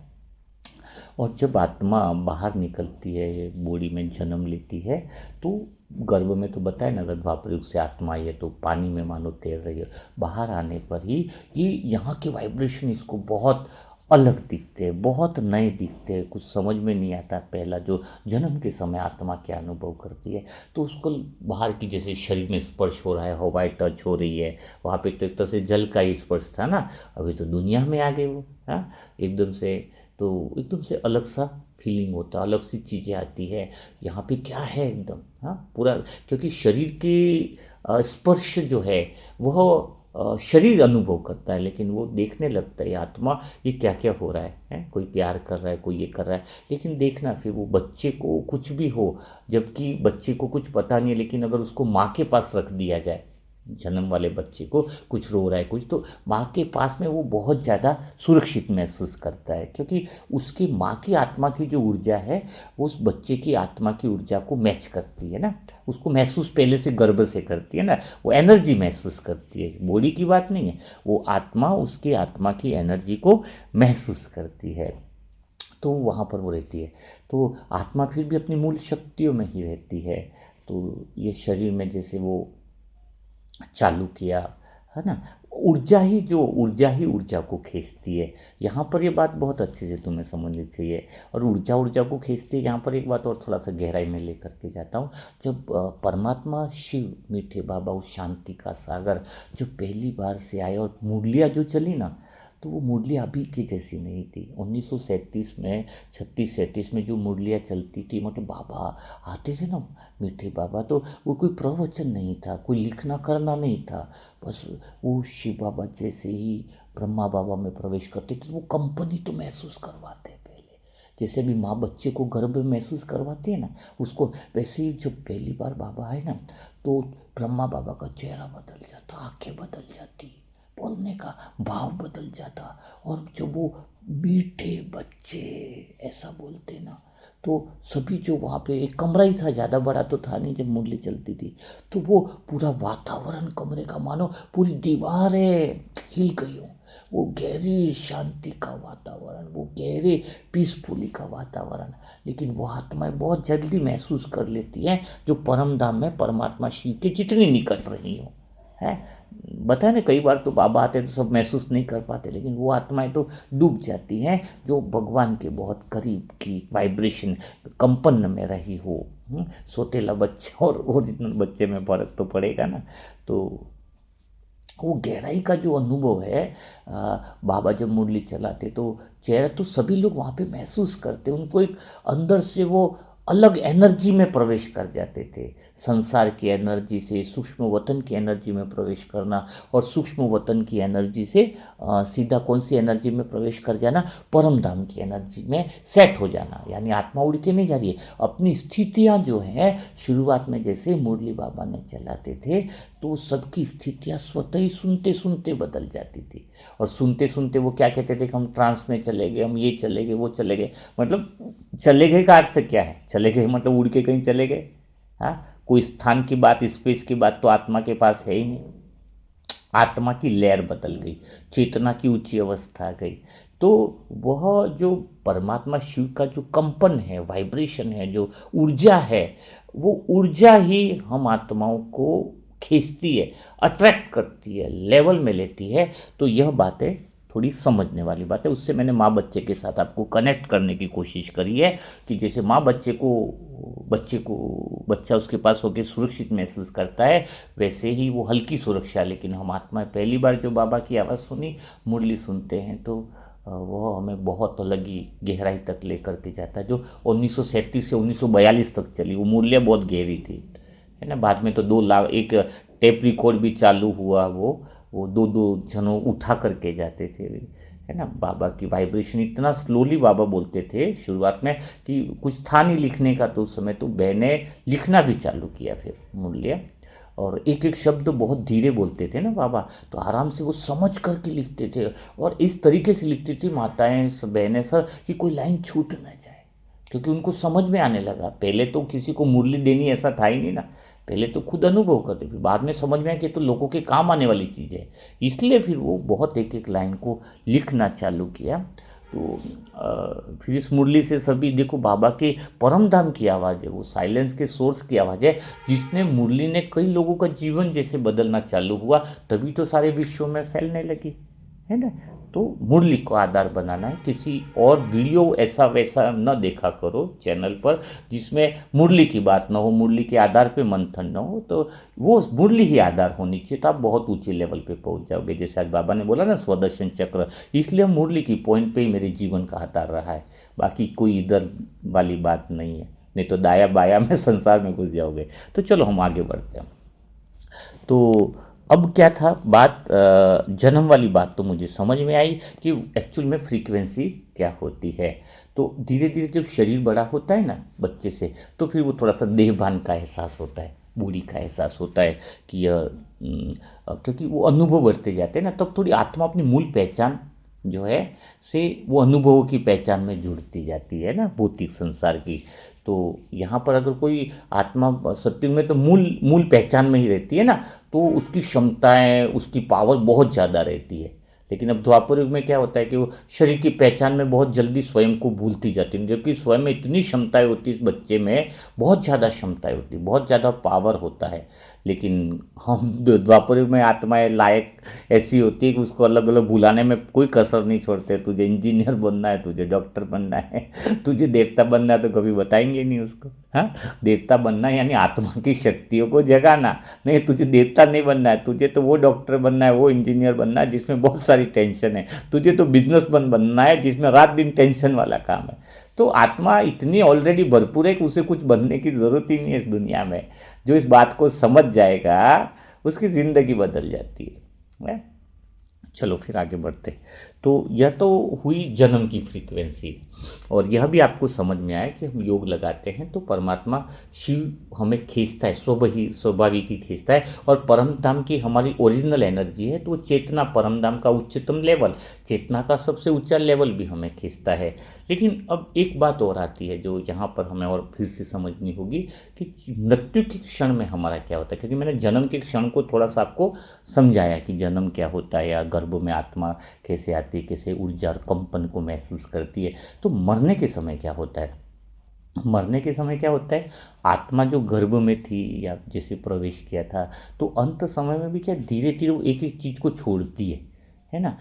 और जब आत्मा बाहर निकलती है, बॉडी में जन्म लेती है, तो गर्भ में तो बताया ना, अगर द्वापर युग से आत्मा आई है तो पानी में मानो तैर रही है। बाहर आने पर ही ये यहाँ के वाइब्रेशन इसको बहुत अलग दिखते हैं, बहुत नए दिखते हैं, कुछ समझ में नहीं आता। पहला जो जन्म के समय आत्मा क्या अनुभव करती है, तो उसको बाहर की जैसे शरीर में स्पर्श हो रहा है, हवाएं टच हो रही है, वहाँ पे तो एक तरह से जल का ही स्पर्श था ना, अभी तो दुनिया में आ गए वो, हाँ, एकदम से। तो एकदम से अलग सा फीलिंग होता है, अलग सी चीज़ें आती है, यहाँ पे क्या है एकदम, हाँ, पूरा। क्योंकि शरीर के स्पर्श जो है वह शरीर अनुभव करता है, लेकिन वो देखने लगता है आत्मा, ये क्या क्या हो रहा है, कोई प्यार कर रहा है, कोई ये कर रहा है। लेकिन देखना, फिर वो बच्चे को कुछ भी हो, जबकि बच्चे को कुछ पता नहीं है, लेकिन अगर उसको माँ के पास रख दिया जाए, जन्म वाले बच्चे को कुछ रो रहा है कुछ, तो माँ के पास में वो बहुत ज़्यादा सुरक्षित महसूस करता है, क्योंकि उसकी माँ की आत्मा की जो ऊर्जा है वो उस बच्चे की आत्मा की ऊर्जा को मैच करती है ना, उसको महसूस पहले से गर्भ से करती है ना, वो एनर्जी महसूस करती है, बॉडी की बात नहीं है, वो आत्मा उसकी आत्मा की एनर्जी को महसूस करती है। तो वहाँ पर वो रहती है। तो आत्मा फिर भी अपनी मूल शक्तियों में ही रहती है। तो ये शरीर में जैसे वो चालू किया, है ना, ऊर्जा ही ऊर्जा को खींचती है। यहाँ पर ये बात बहुत अच्छे से तुम्हें समझनी चाहिए। और ऊर्जा ऊर्जा को खींचती है, यहाँ पर एक बात और थोड़ा सा गहराई में लेकर के जाता हूँ। जब परमात्मा शिव, मीठे बाबा, उस शांति का सागर जो पहली बार से आए और मुरलियाँ जो चली ना, तो वो मुरली अभी की जैसी नहीं थी। 1937 में, 36-37 में जो मुरलियाँ चलती थी, मतलब बाबा आते थे ना, मीठे बाबा, तो वो कोई प्रवचन नहीं था, कोई लिखना करना नहीं था, बस वो शिव बाबा जैसे ही ब्रह्मा बाबा में प्रवेश करते थे, वो कंपनी तो महसूस करवाते पहले, जैसे भी माँ बच्चे को गर्भ में महसूस करवाती है ना, उसको वैसे ही जब पहली बार बाबा आए ना, तो ब्रह्मा बाबा का चेहरा बदल जाता, आंखें बदल जाती, बोलने का भाव बदल जाता। और जब वो मीठे बच्चे ऐसा बोलते ना, तो सभी जो वहाँ पे, एक कमरा ही था, ज़्यादा बड़ा तो था नहीं जब मुरली चलती थी, तो वो पूरा वातावरण कमरे का मानो पूरी दीवारें हिल गई हो, वो गहरी शांति का वातावरण, वो गहरे पीसफुली का वातावरण। लेकिन वो आत्माएं बहुत जल्दी महसूस कर लेती हैं जो परम धाम में परमात्मा शिव के जितनी निकट रही हो, है। बताया ना, कई बार तो बाबा आते तो सब महसूस नहीं कर पाते, लेकिन वो आत्माएं तो डूब जाती हैं जो भगवान के बहुत करीब की वाइब्रेशन, कंपन में रही हो। सोतेला बच्चा और ओरिजिनल बच्चे में फर्क तो पड़ेगा ना। तो वो गहराई का जो अनुभव है, बाबा जब मुरली चलाते तो चेहरा तो सभी लोग वहाँ पे महसूस करते, उनको एक अंदर से वो अलग एनर्जी में प्रवेश कर जाते थे। संसार की एनर्जी से सूक्ष्म वतन की एनर्जी में प्रवेश करना, और सूक्ष्म वतन की एनर्जी से सीधा कौन सी एनर्जी में प्रवेश कर जाना, परम धाम की एनर्जी में सेट हो जाना। यानी आत्मा उड़ के नहीं जा रही है, अपनी स्थितियाँ जो हैं, शुरुआत में जैसे मुरली बाबा ने चलाते थे, तो सबकी स्थितियाँ स्वतः ही सुनते सुनते बदल जाती थी। और सुनते सुनते वो क्या कहते थे कि हम ट्रांस में चले गए, हम ये चले गए, वो चले गए। मतलब चले गए का अर्थ क्या है, चले गए मतलब उड़ के कहीं चले गए, हाँ, कोई स्थान की बात, स्पेस की बात तो आत्मा के पास है ही नहीं। आत्मा की लहर बदल गई, चेतना की ऊंची अवस्था आ गई। तो वह जो परमात्मा शिव का जो कंपन है, वाइब्रेशन है, जो ऊर्जा है, वो ऊर्जा ही हम आत्माओं को खींचती है, अट्रैक्ट करती है, लेवल में लेती है। तो यह बातें थोड़ी समझने वाली बात है। उससे मैंने माँ बच्चे के साथ आपको कनेक्ट करने की कोशिश करी है कि जैसे माँ बच्चा उसके पास होकर सुरक्षित महसूस करता है, वैसे ही वो हल्की सुरक्षा। लेकिन हम आत्माएं पहली बार जो बाबा की आवाज़ सुनी, मुरली सुनते हैं, तो वह हमें बहुत अलग ही गहराई तक लेकर के जाता है। जो 1937 से 1942 तक चली वो मुरलियाँ बहुत गहरी थी, है ना। बाद में तो 2 लाख, एक टेप रिकॉर्ड भी चालू हुआ, वो 2-2 जनों उठा करके जाते थे, है ना। बाबा की वाइब्रेशन इतना स्लोली बाबा बोलते थे शुरुआत में कि कुछ था नहीं लिखने का, तो उस समय तो बहने लिखना भी चालू किया फिर मूल्य। और एक एक शब्द बहुत धीरे बोलते थे ना बाबा, तो आराम से वो समझ करके लिखते थे, और इस तरीके से लिखती थी माताएं बहनें सर कि कोई लाइन छूट ना जाए, क्योंकि उनको समझ में आने लगा। पहले तो किसी को मुरली देनी ऐसा था ही नहीं ना, पहले तो खुद अनुभव करते, फिर बाद में समझ में आया कि तो लोगों के काम आने वाली चीज़ है, इसलिए फिर वो बहुत एक एक लाइन को लिखना चालू किया। तो फिर इस मुरली से सभी देखो बाबा के परम धाम की आवाज़ है, वो साइलेंस के सोर्स की आवाज़ है, जिसने मुरली ने कई लोगों का जीवन जैसे बदलना चालू हुआ, तभी तो सारे विश्व में फैलने लगी, है ना। तो मुरली को आधार बनाना है, किसी और वीडियो ऐसा वैसा न देखा करो चैनल पर जिसमें मुरली की बात ना हो, मुरली के आधार पे मंथन न हो, तो वो मुरली ही आधार होनी चाहिए, तो आप बहुत ऊंचे लेवल पे पहुंच जाओगे। जैसे आज बाबा ने बोला ना स्वदर्शन चक्र, इसलिए मुरली की पॉइंट पे ही मेरे जीवन का आधार रहा है, बाकी कोई इधर वाली बात नहीं है, नहीं तो दाया बाया में संसार में घुस जाओगे। तो चलो हम आगे बढ़ते हैं। तो अब क्या था बात, जन्म वाली बात तो मुझे समझ में आई कि एक्चुअल में फ्रीक्वेंसी क्या होती है। तो धीरे धीरे जब शरीर बड़ा होता है ना बच्चे से, तो फिर वो थोड़ा सा देहभान का एहसास होता है, बूढ़ी का एहसास होता है कि क्योंकि वो अनुभव बढ़ते जाते हैं ना, तब थोड़ी आत्मा अपनी मूल पहचान जो है से वो अनुभवों की पहचान में जुड़ती जाती है ना, भौतिक संसार की। तो यहाँ पर अगर कोई आत्मा सत्युग में तो मूल मूल पहचान में ही रहती है ना, तो उसकी क्षमताएं उसकी पावर बहुत ज़्यादा रहती है। लेकिन अब द्वापर युग में क्या होता है कि वो शरीर की पहचान में बहुत जल्दी स्वयं को भूलती जाती है, जबकि स्वयं में इतनी क्षमताएं होती है, इस बच्चे में बहुत ज़्यादा क्षमताएं होती, बहुत ज़्यादा पावर होता है। लेकिन हम द्वापर युग में आत्माएं लायक ऐसी होती है कि उसको अलग अलग भुलाने में कोई कसर नहीं छोड़ते। तुझे इंजीनियर बनना है, तुझे डॉक्टर बनना है, तुझे देवता बनना है, तो कभी बताएंगे नहीं उसको। हाँ, देवता बनना यानी आत्मा की शक्तियों को जगाना, नहीं तुझे देवता नहीं बनना है, तुझे तो वो डॉक्टर बनना है, वो इंजीनियर बनना है जिसमें बहुत सारी टेंशन है, तुझे तो बिजनेसमैन बनना है जिसमें रात दिन टेंशन वाला काम है। तो आत्मा इतनी ऑलरेडी भरपूर है कि उसे कुछ बनने की ज़रूरत ही नहीं है इस दुनिया में। जो इस बात को समझ जाएगा उसकी ज़िंदगी बदल जाती है। चलो फिर आगे बढ़ते। तो यह तो हुई जन्म की फ्रीक्वेंसी, और यह भी आपको समझ में आया कि हम योग लगाते हैं तो परमात्मा शिव हमें खींचता है, स्वाभाविक ही खींचता है, और परम धाम की हमारी ओरिजिनल एनर्जी है, तो वो चेतना परम धाम का उच्चतम लेवल, चेतना का सबसे ऊंचा लेवल भी हमें खींचता है। लेकिन अब एक बात और आती है जो यहाँ पर हमें और फिर से समझनी होगी कि मृत्यु के क्षण में हमारा क्या होता है, क्योंकि मैंने जन्म के क्षण को थोड़ा सा आपको समझाया कि जन्म क्या होता है, या गर्भ में आत्मा कैसे आती है, कैसे ऊर्जा और कंपन को महसूस करती है। तो मरने के समय क्या होता है, मरने के समय क्या होता है, आत्मा जो गर्भ में थी या जैसे प्रवेश किया था, तो अंत समय में भी क्या धीरे धीरे वो एक एक चीज़ को छोड़ती है ना।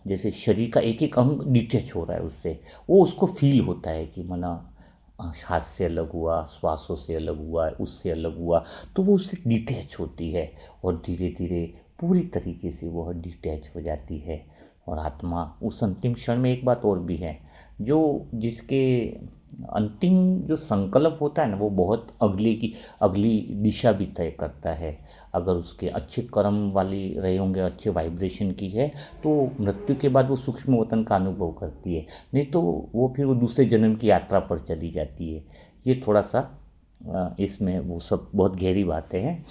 जैसे शरीर का एक एक अंग डिटैच हो रहा है उससे, वो उसको फील होता है कि मना हाथ से अलग हुआ, श्वासों से अलग हुआ, उससे अलग हुआ, तो वो उससे डिटैच होती है, और धीरे धीरे पूरी तरीके से वह डिटैच हो जाती है। और आत्मा उस अंतिम क्षण में एक बात और भी है, जो जिसके अंतिम जो संकल्प होता है ना, वो बहुत अगली दिशा भी तय करता है। अगर उसके अच्छे कर्म वाली रहे होंगे, अच्छे वाइब्रेशन की है, तो मृत्यु के बाद वो सूक्ष्म वतन का अनुभव करती है, नहीं तो वो फिर वो दूसरे जन्म की यात्रा पर चली जाती है। ये थोड़ा सा इसमें वो सब बहुत गहरी बातें हैं,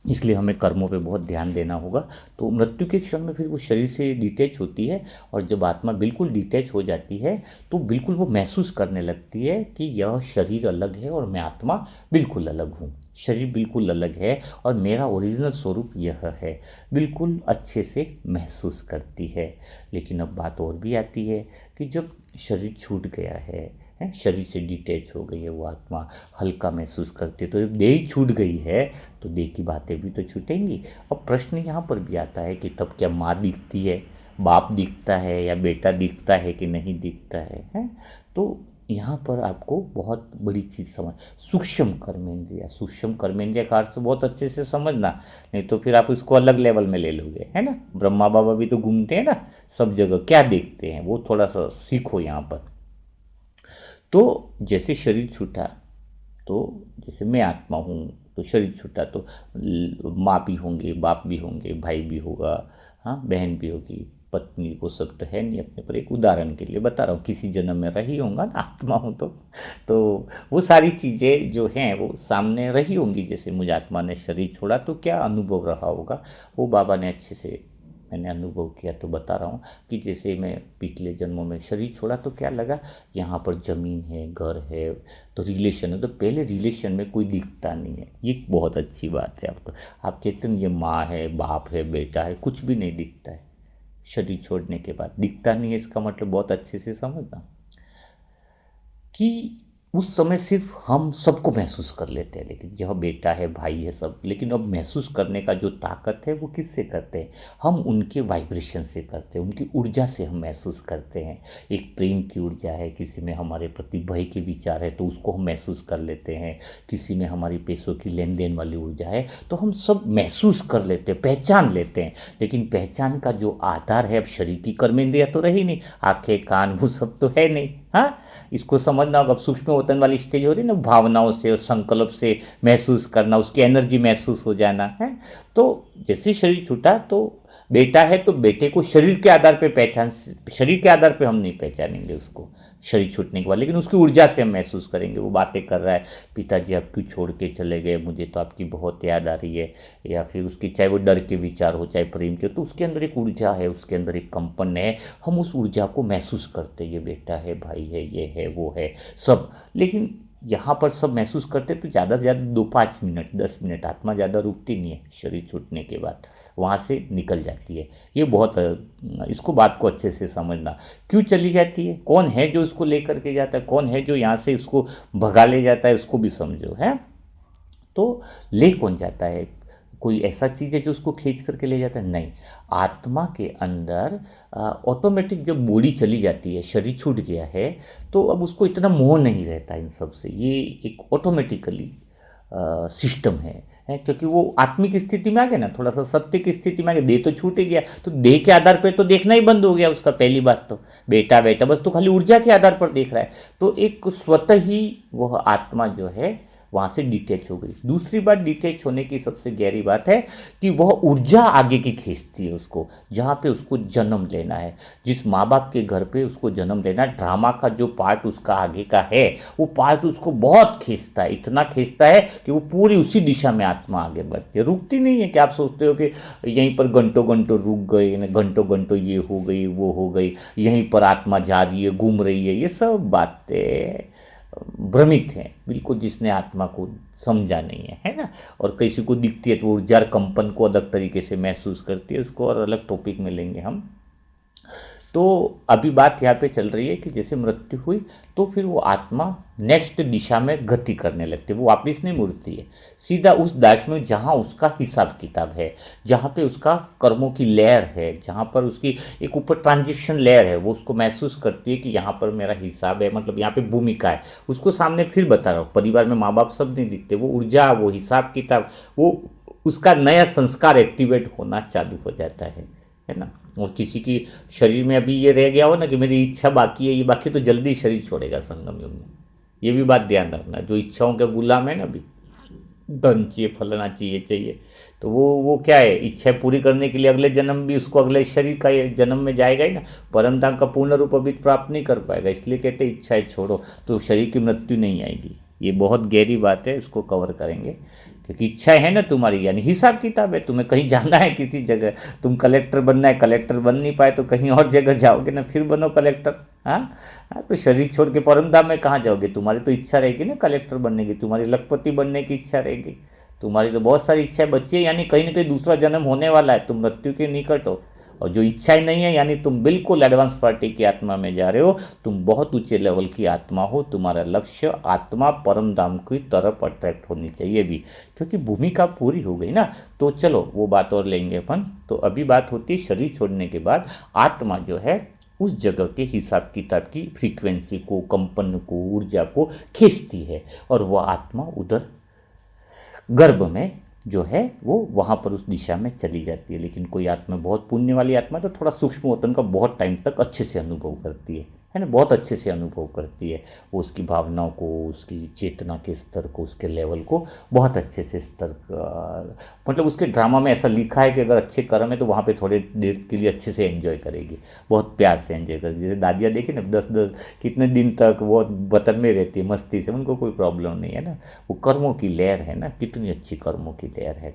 इसलिए हमें कर्मों पे बहुत ध्यान देना होगा। तो मृत्यु के क्षण में फिर वो शरीर से डिटैच होती है, और जब आत्मा बिल्कुल डिटैच हो जाती है तो बिल्कुल वो महसूस करने लगती है कि यह शरीर अलग है और मैं आत्मा बिल्कुल अलग हूँ, शरीर बिल्कुल अलग है और मेरा ओरिजिनल स्वरूप यह है, बिल्कुल अच्छे से महसूस करती है। लेकिन अब बात और भी आती है कि जब शरीर छूट गया है, शरीर से डिटैच हो गई है वो आत्मा, हल्का महसूस करती है, तो जब देह ही छूट गई है तो देह की बातें भी तो छूटेंगी। अब प्रश्न यहाँ पर भी आता है कि तब क्या माँ दिखती है, बाप दिखता है, या बेटा दिखता है कि नहीं दिखता है? तो यहाँ पर आपको बहुत बड़ी चीज़ समझ, सूक्ष्म कर्मेंद्रिय का अर्थ बहुत अच्छे से समझना, नहीं तो फिर आप इसको अलग लेवल में ले लोगे, है ना। ब्रह्मा बाबा भी तो घूमते हैं ना सब जगह, क्या देखते हैं वो थोड़ा सा सीखो यहाँ पर। तो जैसे शरीर छूटा, तो जैसे मैं आत्मा हूँ, तो शरीर छूटा तो माँ भी होंगे, बाप भी होंगे, भाई भी होगा, हाँ बहन भी होगी, पत्नी को शक तो है नहीं अपने पर, एक उदाहरण के लिए बता रहा हूँ, किसी जन्म में रही होगा ना, आत्मा हूँ तो वो सारी चीज़ें जो हैं वो सामने रही होंगी। जैसे मुझे आत्मा ने शरीर छोड़ा तो क्या अनुभव रहा होगा, वो बाबा ने अच्छे से मैंने अनुभव किया तो बता रहा हूँ कि जैसे मैं पिछले जन्मों में शरीर छोड़ा तो क्या लगा, यहाँ पर ज़मीन है, घर है, तो रिलेशन है। तो पहले रिलेशन में कोई दिखता नहीं है, ये एक बहुत अच्छी बात है। आपको आप कहते हैं ये माँ है, बाप है, बेटा है, कुछ भी नहीं दिखता है शरीर छोड़ने के बाद। दिखता नहीं है इसका मतलब बहुत अच्छे से समझना कि उस समय सिर्फ हम सबको महसूस कर लेते हैं, लेकिन यह बेटा है, भाई है, सब। लेकिन अब महसूस करने का जो ताकत है वो किससे करते हैं, हम उनके वाइब्रेशन से करते हैं, उनकी ऊर्जा से हम महसूस करते हैं। एक प्रेम की ऊर्जा है, किसी में हमारे प्रति भय के विचार है तो उसको हम महसूस कर लेते हैं, किसी में हमारी पैसों की लेन देन वाली ऊर्जा है तो हम सब महसूस कर लेते हैं, पहचान लेते हैं। लेकिन पहचान का जो आधार है, अब शरीर की कर्मेंद्रियाँ तो रही नहीं, आंखें कान वो सब तो है नहीं। हाँ, इसको समझना होगा। अब सूक्ष्म ओतन वाली स्टेज हो रही है ना, भावनाओं से और संकल्प से महसूस करना, उसकी एनर्जी महसूस हो जाना है। तो जैसे शरीर छूटा तो बेटा है तो बेटे को शरीर के आधार पे पहचान, शरीर के आधार पे हम नहीं पहचानेंगे उसको शरीर छूटने के बाद, लेकिन उसकी ऊर्जा से हम महसूस करेंगे। वो बातें कर रहा है, पिताजी आप क्यों छोड़ के चले गए, मुझे तो आपकी बहुत याद आ रही है, या फिर उसकी चाहे वो डर के विचार हो चाहे प्रेम के, तो उसके अंदर एक ऊर्जा है, उसके अंदर एक कंपन है, हम उस ऊर्जा को महसूस करते हैं। ये बेटा है, भाई है, ये है, वो है, सब। लेकिन यहाँ पर सब महसूस करते तो ज़्यादा से ज़्यादा 2-5 मिनट 10 मिनट, आत्मा ज़्यादा रुकती नहीं है शरीर छूटने के बाद, वहाँ से निकल जाती है। ये बहुत इसको बात को अच्छे से समझना, क्यों चली जाती है, कौन है जो इसको लेकर के जाता है, कौन है जो यहाँ से इसको भगा ले जाता है, उसको भी समझो है। तो ले कौन जाता है, कोई ऐसा चीज़ है जो उसको खींच करके ले जाता है, नहीं। आत्मा के अंदर ऑटोमेटिक जब बॉडी चली जाती है, शरीर छूट गया है, तो अब उसको इतना मोह नहीं रहता इन सब से, ये एक ऑटोमेटिकली सिस्टम है क्योंकि वो आत्मिक स्थिति में आ गया ना, थोड़ा सा सत्य की स्थिति में आ गया। देह तो छूट ही गया तो देह के आधार पर तो देखना ही बंद हो गया उसका। पहली बात तो बेटा बेटा बस तो खाली ऊर्जा के आधार पर देख रहा है, तो एक स्वतः ही वह आत्मा जो है वहाँ से डिटैच हो गई। दूसरी बात डिटैच होने की सबसे गहरी बात है कि वह ऊर्जा आगे की खींचती है उसको, जहाँ पे उसको जन्म लेना है, जिस माँ बाप के घर पे उसको जन्म लेना है, ड्रामा का जो पार्ट उसका आगे का है वो पार्ट उसको बहुत खींचता है, इतना खींचता है कि वो पूरी उसी दिशा में आत्मा आगे बढ़ती है, रुकती नहीं है। कि आप सोचते हो कि यहीं पर घंटों घंटों रुक गए, घंटों घंटों ये हो गई वो हो गई, यहीं पर आत्मा जा रही है, घूम रही है, ये सब बातें भ्रमित है बिल्कुल, जिसने आत्मा को समझा नहीं है ना। और किसी को दिखती है तो ऊर्जा कंपन को अलग तरीके से महसूस करती है, उसको और अलग टॉपिक में लेंगे हम। तो अभी बात यहाँ पे चल रही है कि जैसे मृत्यु हुई तो फिर वो आत्मा नेक्स्ट दिशा में गति करने लगती है, वो वापस नहीं मुड़ती है, सीधा उस दाश में जहाँ उसका हिसाब किताब है, जहाँ पे उसका कर्मों की लेयर है, जहाँ पर उसकी एक ऊपर ट्रांजेक्शन लेयर है, वो उसको महसूस करती है कि यहाँ पर मेरा हिसाब है, मतलब यहाँ पे भूमिका है। उसको सामने फिर बता रहा हूँ, परिवार में माँ बाप सब नहीं दिखते, वो ऊर्जा, वो हिसाब किताब, वो उसका नया संस्कार एक्टिवेट होना चालू हो जाता है ना। और किसी की शरीर में अभी ये रह गया हो ना कि मेरी इच्छा बाकी है, ये बाकी तो जल्दी शरीर छोड़ेगा संगम युग में। ये भी बात ध्यान रखना, जो इच्छाओं के गुलाम है ना, अभी धन चाहिए, फलना चाहिए, तो वो क्या है, इच्छाएं पूरी करने के लिए अगले जन्म भी उसको, अगले शरीर का ये जन्म में जाएगा ही ना, परम धाम का पूर्ण रूप अभी प्राप्त नहीं कर पाएगा। इसलिए कहते हैं इच्छाएं छोड़ो तो शरीर की मृत्यु नहीं आएगी। ये बहुत गहरी बात है, इसको कवर करेंगे क्योंकि इच्छा है ना तुम्हारी, यानी हिसाब किताब है, तुम्हें कहीं जाना है किसी जगह, तुम कलेक्टर बनना है, कलेक्टर बन नहीं पाए तो कहीं और जगह जाओगे ना, फिर बनो कलेक्टर। हाँ हाँ, तो शरीर छोड़ के परम धाम में कहाँ जाओगे, तुम्हारी तो इच्छा रहेगी ना कलेक्टर बनने की, तुम्हारी लखपति बनने की इच्छा रहेगी, तुम्हारी तो बहुत सारी इच्छाएं बची है, यानी कहीं ना कहीं दूसरा जन्म होने वाला है, तुम मृत्यु के निकट हो। और जो इच्छाएं नहीं है यानी तुम बिल्कुल एडवांस पार्टी की आत्मा में जा रहे हो, तुम बहुत ऊंचे लेवल की आत्मा हो, तुम्हारा लक्ष्य आत्मा परम धाम की तरफ अट्रैक्ट होनी चाहिए भी, क्योंकि भूमिका पूरी हो गई ना। तो चलो वो बात और लेंगे अपन। तो अभी बात होती है शरीर छोड़ने के बाद आत्मा जो है उस जगह के हिसाब किताब की फ्रीक्वेंसी को, कंपन को, ऊर्जा को खींचती है, और वह आत्मा उधर गर्भ में जो है वो वहाँ पर उस दिशा में चली जाती है। लेकिन कोई आत्मा बहुत पुण्य वाली आत्मा तो थोड़ा सूक्ष्म वतन का बहुत टाइम तक अच्छे से अनुभव करती है ना, बहुत अच्छे से अनुभव करती है। वो उसकी भावनाओं को, उसकी चेतना के स्तर को, उसके लेवल को बहुत अच्छे से मतलब उसके ड्रामा में ऐसा लिखा है कि अगर अच्छे कर्म है तो वहाँ पे थोड़े देर के लिए अच्छे से एंजॉय करेगी, बहुत प्यार से एंजॉय करेगी। जैसे दादियाँ देखी ना, 10-10 कितने दिन तक वो वतन में रहती है मस्ती से, उनको कोई प्रॉब्लम नहीं है ना। वो कर्मों की लहर है ना, कितनी अच्छी कर्मों की लहर है।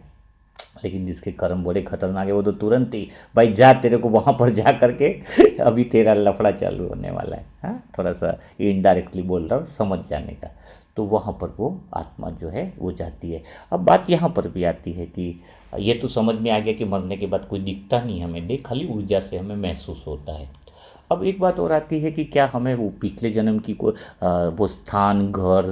लेकिन जिसके कर्म बड़े खतरनाक है वो तो तुरंत ही, भाई जा, तेरे को वहाँ पर जा करके अभी तेरा लफड़ा चालू होने वाला है। हाँ, थोड़ा सा इनडायरेक्टली बोल रहा हूँ, समझ जाने का। तो वहाँ पर वो आत्मा जो है वो जाती है। अब बात यहाँ पर भी आती है कि ये तो समझ में आ गया कि मरने के बाद कोई दिखता नहीं हमें, देख खाली ऊर्जा से हमें महसूस होता है। अब एक बात और आती है कि क्या हमें वो पिछले जन्म की वो स्थान, घर,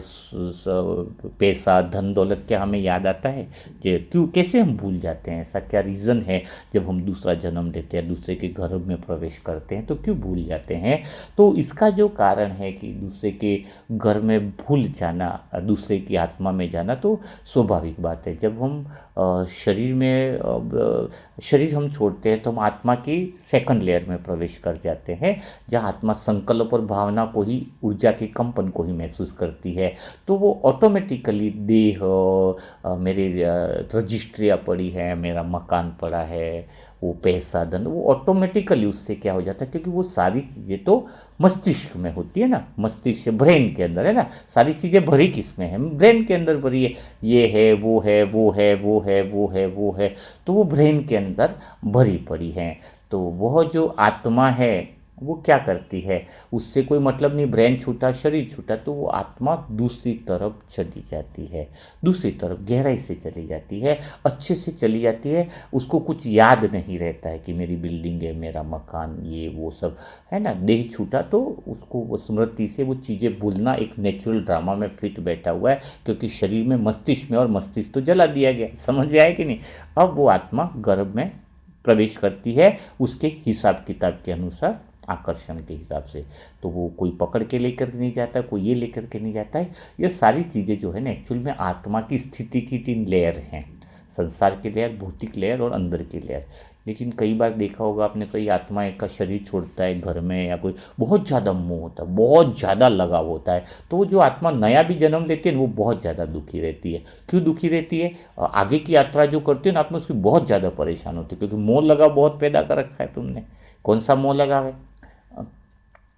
पैसा, धन दौलत क्या हमें याद आता है? कि क्यों, कैसे हम भूल जाते हैं? ऐसा क्या रीज़न है? जब हम दूसरा जन्म लेते हैं, दूसरे के घर में प्रवेश करते हैं, तो क्यों भूल जाते हैं? तो इसका जो कारण है कि दूसरे के घर में भूल जाना, दूसरे की आत्मा में जाना, तो स्वाभाविक बात है। जब हम शरीर में शरीर हम छोड़ते हैं तो हम आत्मा की सेकंड लेयर में प्रवेश कर जाते हैं, जहाँ आत्मा संकल्प और भावना को ही, ऊर्जा के कंपन को ही महसूस करती है। तो वो ऑटोमेटिकली देह, मेरे रजिस्ट्रियाँ पड़ी है, मेरा मकान पड़ा है, वो पैसा, धन, वो ऑटोमेटिकली उससे क्या हो जाता है, क्योंकि वो सारी चीज़ें तो मस्तिष्क में होती है ना, मस्तिष्क ब्रेन के अंदर है ना, सारी चीज़ें भरी किस में है? ब्रेन के अंदर भरी है। ये है, वो है, वो है, वो है, वो है, वो है, तो वो ब्रेन के अंदर भरी पड़ी है। तो वह जो आत्मा है वो क्या करती है? उससे कोई मतलब नहीं, ब्रेन छूटा, शरीर छूटा, तो वो आत्मा दूसरी तरफ चली जाती है, दूसरी तरफ गहराई से चली जाती है, अच्छे से चली जाती है। उसको कुछ याद नहीं रहता है कि मेरी बिल्डिंग है, मेरा मकान, ये वो सब है ना। देह छूटा तो उसको वो स्मृति से वो चीज़ें भूलना एक नेचुरल ड्रामा में फिट बैठा हुआ है, क्योंकि शरीर में, मस्तिष्क में, और मस्तिष्क तो जला दिया गया। समझ में आया कि नहीं? अब वो आत्मा गर्भ में प्रवेश करती है उसके हिसाब किताब के अनुसार, आकर्षण के हिसाब से। तो वो कोई पकड़ के लेकर के नहीं जाता, कोई ये लेकर के नहीं जाता है। ये सारी चीज़ें जो है ना, एक्चुअल में आत्मा की स्थिति की 3 लेयर हैं, संसार की लेयर, भौतिक लेयर और अंदर की लेयर। लेकिन कई बार देखा होगा आपने, कई आत्माएं का शरीर छोड़ता है घर में, या कोई बहुत ज़्यादा मोह होता है, बहुत ज़्यादा लगाव होता है, तो वो जो आत्मा नया भी जन्म लेती है वो बहुत ज़्यादा दुखी रहती है। क्यों दुखी रहती है? आगे की यात्रा जो करती है ना आत्मा, उसकी बहुत ज़्यादा परेशान होती है, क्योंकि मोह लगाव बहुत पैदा कर रखा है तुमने। कौन सा मोह लगाव है?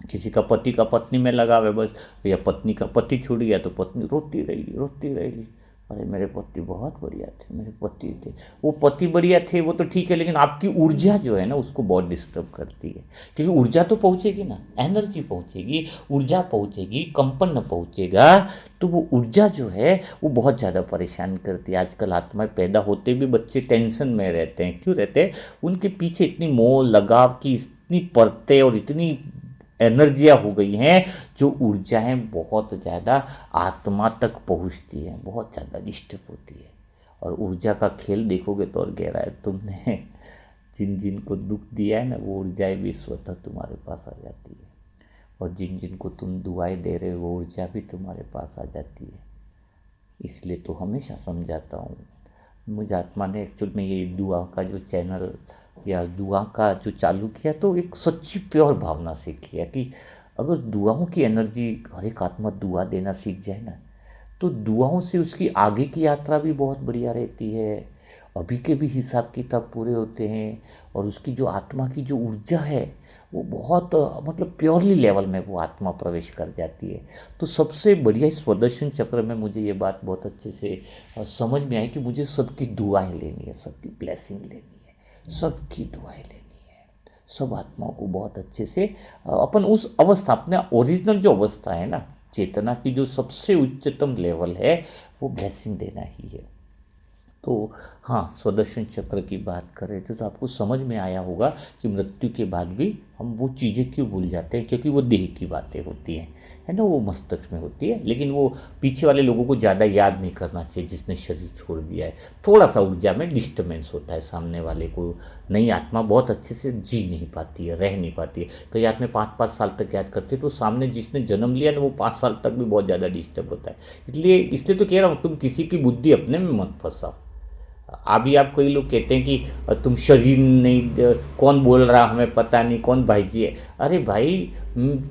किसी का पति का पत्नी में लगाव है बस, या पत्नी का पति छूट गया तो पत्नी रोती रहेगी, रोती रहेगी, अरे मेरे पति बहुत बढ़िया थे, मेरे पति थे। वो पति बढ़िया थे वो तो ठीक है, लेकिन आपकी ऊर्जा जो है ना उसको बहुत डिस्टर्ब करती है। क्योंकि ऊर्जा तो पहुंचेगी ना, एनर्जी पहुंचेगी, ऊर्जा पहुंचेगी, कंपन पहुंचेगा, तो वो ऊर्जा जो है वो बहुत ज़्यादा परेशान करती है। आजकल आत्माएं पैदा होते भी बच्चे टेंशन में रहते हैं। क्यों रहते हैं? उनके पीछे इतनी मोह लगाव की इतनी परतें और इतनी एनर्जियाँ हो गई हैं, जो ऊर्जाएं बहुत ज़्यादा आत्मा तक पहुंचती हैं, बहुत ज़्यादा डिस्टर्ब होती है। और ऊर्जा का खेल देखोगे तो और गहरा है। तुमने जिन जिन को दुख दिया है ना, वो ऊर्जाएं भी स्वतः तुम्हारे पास आ जाती है, और जिन जिन को तुम दुआएं दे रहे हो वो ऊर्जा भी तुम्हारे पास आ जाती है। इसलिए तो हमेशा समझाता हूँ, मुझे आत्मा ने एक्चुअल में ये दुआ का जो चैनल या दुआ का जो चालू किया, तो एक सच्ची प्योर भावना से किया कि अगर दुआओं की एनर्जी, हर एक आत्मा दुआ देना सीख जाए ना, तो दुआओं से उसकी आगे की यात्रा भी बहुत बढ़िया रहती है, अभी के भी हिसाब किताब पूरे होते हैं, और उसकी जो आत्मा की जो ऊर्जा है वो बहुत मतलब प्योरली लेवल में वो आत्मा प्रवेश कर जाती है। तो सबसे बढ़िया इस स्वदर्शन चक्र में मुझे ये बात बहुत अच्छे से समझ में आई कि मुझे सबकी दुआएं लेनी है, सबकी ब्लेसिंग लेनी है, सबकी दुआएं लेनी है, सब आत्माओं को बहुत अच्छे से अपन उस अवस्था, अपने ओरिजिनल जो अवस्था है ना, चेतना की जो सबसे उच्चतम लेवल है, वो ब्लेसिंग देना ही है। तो हाँ, स्वदर्शन चक्र की बात कर रहे थे, तो आपको समझ में आया होगा कि मृत्यु के बाद भी हम वो चीज़ें क्यों भूल जाते हैं, क्योंकि वो देह की बातें होती हैं, है ना, वो मस्तिष्क में होती है। लेकिन वो पीछे वाले लोगों को ज़्यादा याद नहीं करना चाहिए जिसने शरीर छोड़ दिया है। थोड़ा सा ऊर्जा में डिस्टर्बेंस होता है, सामने वाले को नई आत्मा बहुत अच्छे से जी नहीं पाती है, रह नहीं पाती है। कई आत्मा 5-5 साल तक याद करते हैं, तो सामने जिसने जन्म लिया ना वो 5 साल तक भी बहुत ज़्यादा डिस्टर्ब होता है। इसलिए तो कह रहा हूँ, तुम किसी की बुद्धि अपने में मत फंसाओ। अभी आप, कई लोग कहते हैं कि तुम शरीर नहीं, कौन बोल रहा हमें पता नहीं, कौन भाई जी है। अरे भाई,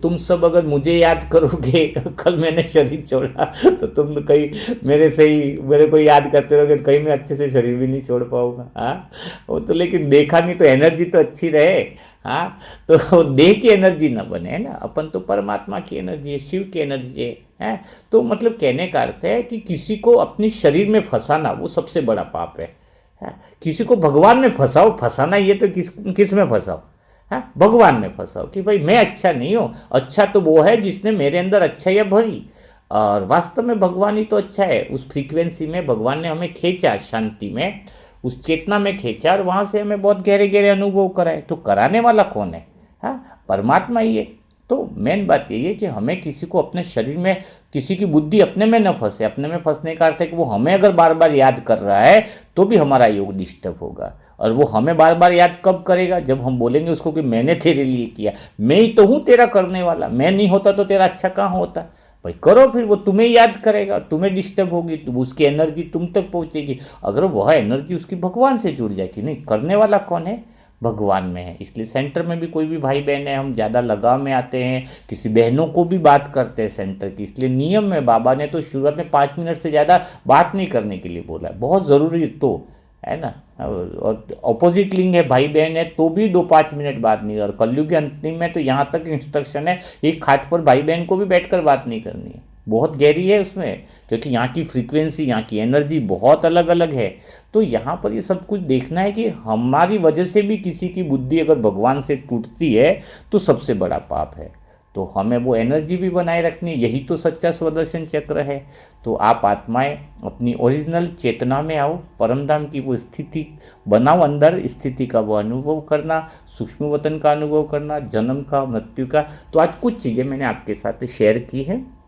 तुम सब अगर मुझे याद करोगे कल मैंने शरीर छोड़ा तो तुम कहीं मेरे को याद करते रहोगे तो कहीं मैं अच्छे से शरीर भी नहीं छोड़ पाऊंगा। हाँ, वो तो लेकिन देखा नहीं तो एनर्जी तो अच्छी रहे। हाँ, तो देह की एनर्जी ना बने, है ना, अपन तो परमात्मा की एनर्जी है, शिव की एनर्जी है। तो मतलब कहने का अर्थ है कि किसी को अपने शरीर में फंसाना वो सबसे बड़ा पाप है। हाँ, किसी को भगवान में फंसाओ, फंसाना ये तो किस में फंसाओ, हाँ, भगवान में फंसाओ कि भाई मैं अच्छा नहीं हूँ, अच्छा तो वो है जिसने मेरे अंदर अच्छाइयाँ भरी। और वास्तव में भगवान ही तो अच्छा है, उस फ्रीक्वेंसी में भगवान ने हमें खींचा, शांति में, उस चेतना में खींचा और वहाँ से हमें बहुत गहरे गहरे अनुभव कराए। तो कराने वाला कौन है? हाँ, परमात्मा ही है। तो मेन बात यही है कि हमें किसी को अपने शरीर में, किसी की बुद्धि अपने में न फंसे। अपने में फंसने का अर्थ है कि वो हमें अगर बार बार याद कर रहा है तो भी हमारा योग डिस्टर्ब होगा। और वो हमें बार बार याद कब करेगा? जब हम बोलेंगे उसको कि मैंने तेरे लिए किया, मैं ही तो हूँ तेरा करने वाला, मैं नहीं होता तो तेरा अच्छा कहाँ होता। भाई करो, फिर वो तुम्हें याद करेगा, तुम्हें डिस्टर्ब होगी, तो उसकी एनर्जी तुम तक पहुंचेगी। अगर वह एनर्जी उसकी भगवान से जुड़ जाएगी, नहीं, करने वाला कौन है? भगवान में है। इसलिए सेंटर में भी कोई भी भाई बहन है, हम ज़्यादा लगाव में आते हैं, किसी बहनों को भी बात करते हैं सेंटर की। इसलिए नियम में बाबा ने तो शुरुआत में 5 मिनट से ज़्यादा बात नहीं करने के लिए बोला है, बहुत ज़रूरी तो है ना। और ऑपोजिट लिंग है, भाई बहन है, तो भी 2-5 मिनट बात नहीं। और कलयुग के अंतिम में तो यहाँ तक इंस्ट्रक्शन है, एक खाट पर भाई बहन को भी बैठकर बात नहीं करनी है। बहुत गहरी है उसमें, क्योंकि यहाँ की फ्रीक्वेंसी, यहाँ की एनर्जी बहुत अलग अलग है। तो यहाँ पर ये सब कुछ देखना है कि हमारी वजह से भी किसी की बुद्धि अगर भगवान से टूटती है तो सबसे बड़ा पाप है। तो हमें वो एनर्जी भी बनाए रखनी है, यही तो सच्चा स्वदर्शन चक्र है। तो आप आत्माएं अपनी ओरिजिनल चेतना में आओ, परमधाम की वो स्थिति बनाओ, अंदर स्थिति का वो अनुभव करना, सूक्ष्म वतन का अनुभव करना, जन्म का, मृत्यु का। तो आज कुछ चीज़ें मैंने आपके साथ शेयर की है।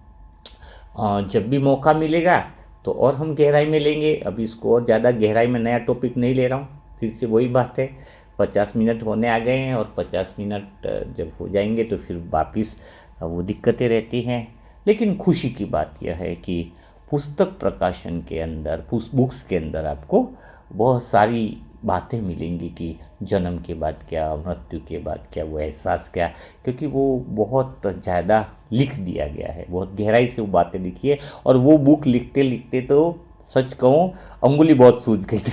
जब भी मौका मिलेगा तो और हम गहराई में लेंगे। अभी इसको और ज़्यादा गहराई में नया टॉपिक नहीं ले रहा हूँ, फिर से वही बात है, 50 मिनट होने आ गए हैं और 50 मिनट जब हो जाएंगे तो फिर वापिस वो दिक्कतें रहती हैं। लेकिन खुशी की बात यह है कि पुस्तक प्रकाशन के अंदर, बुक्स के अंदर आपको बहुत सारी बातें मिलेंगी कि जन्म के बाद क्या, मृत्यु के बाद क्या, वो एहसास क्या, क्योंकि वो बहुत ज़्यादा लिख दिया गया है, बहुत गहराई से वो बातें लिखी है। और वो बुक लिखते लिखते तो सच कहूँ अंगुली बहुत सूज गई थी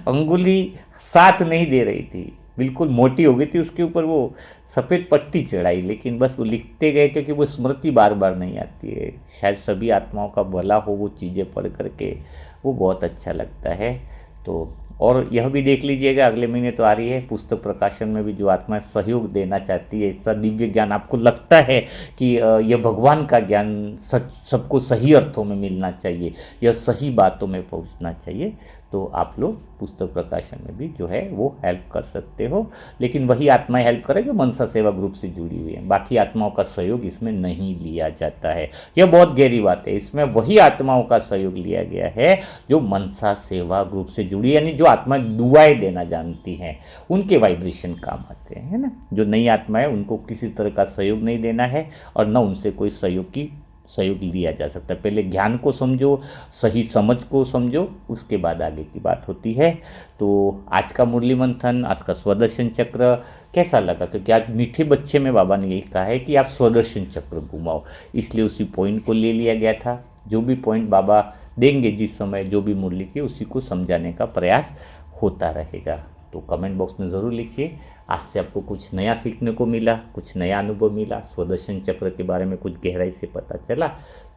अंगुली साथ नहीं दे रही थी, बिल्कुल मोटी हो गई थी, उसके ऊपर वो सफ़ेद पट्टी चढ़ाई, लेकिन बस वो लिखते गए क्योंकि वो स्मृति बार बार नहीं आती है। शायद सभी आत्माओं का भला हो वो चीज़ें पढ़ करके, वो बहुत अच्छा लगता है। तो और यह भी देख लीजिएगा, अगले महीने तो आ रही है पुस्तक प्रकाशन में भी जो आत्मा सहयोग देना चाहती है, इसका दिव्य ज्ञान आपको लगता है कि यह भगवान का ज्ञान सच सबको सही अर्थों में मिलना चाहिए, यह सही बातों में पहुंचना चाहिए, तो आप लोग पुस्तक प्रकाशन में भी जो है वो हेल्प कर सकते हो। लेकिन वही आत्माएं हेल्प करें जो मनसा सेवा ग्रुप से जुड़ी हुई हैं, बाकी आत्माओं का सहयोग इसमें नहीं लिया जाता है। यह बहुत गहरी बात है, इसमें वही आत्माओं का सहयोग लिया गया है जो मनसा सेवा ग्रुप से जुड़ी, यानी जो आत्मा दुआएं देना जानती हैं, उनके वाइब्रेशन काम आते हैं, है ना। जो नई आत्मा है उनको किसी तरह का सहयोग नहीं देना है और न उनसे कोई सहयोग लिया जा सकता है। पहले ज्ञान को समझो, सही समझ को समझो, उसके बाद आगे की बात होती है। तो आज का मुरली मंथन, आज का स्वदर्शन चक्र कैसा लगा? क्योंकि आज मीठे बच्चे में बाबा ने यही कहा है कि आप स्वदर्शन चक्र घुमाओ, इसलिए उसी पॉइंट को ले लिया गया था। जो भी पॉइंट बाबा देंगे जिस समय जो भी मुरली की, उसी को समझाने का प्रयास होता रहेगा। तो कमेंट बॉक्स में ज़रूर लिखिए आज से आपको कुछ नया सीखने को मिला, कुछ नया अनुभव मिला, स्वदर्शन चक्र के बारे में कुछ गहराई से पता चला,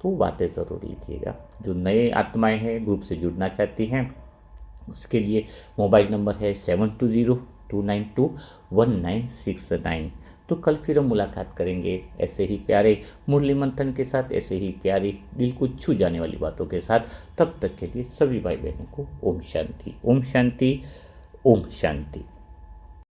तो बातें ज़रूर लिखिएगा। जो नए आत्माएं हैं ग्रुप से जुड़ना चाहती हैं उसके लिए मोबाइल नंबर है 7202921969। तो कल फिर हम मुलाकात करेंगे ऐसे ही प्यारे मुरली मंथन के साथ, ऐसे ही प्यारी दिल को छू जाने वाली बातों के साथ। तब तक के लिए सभी भाई बहनों को ओम शांति, ओम शांति, ओम शांति।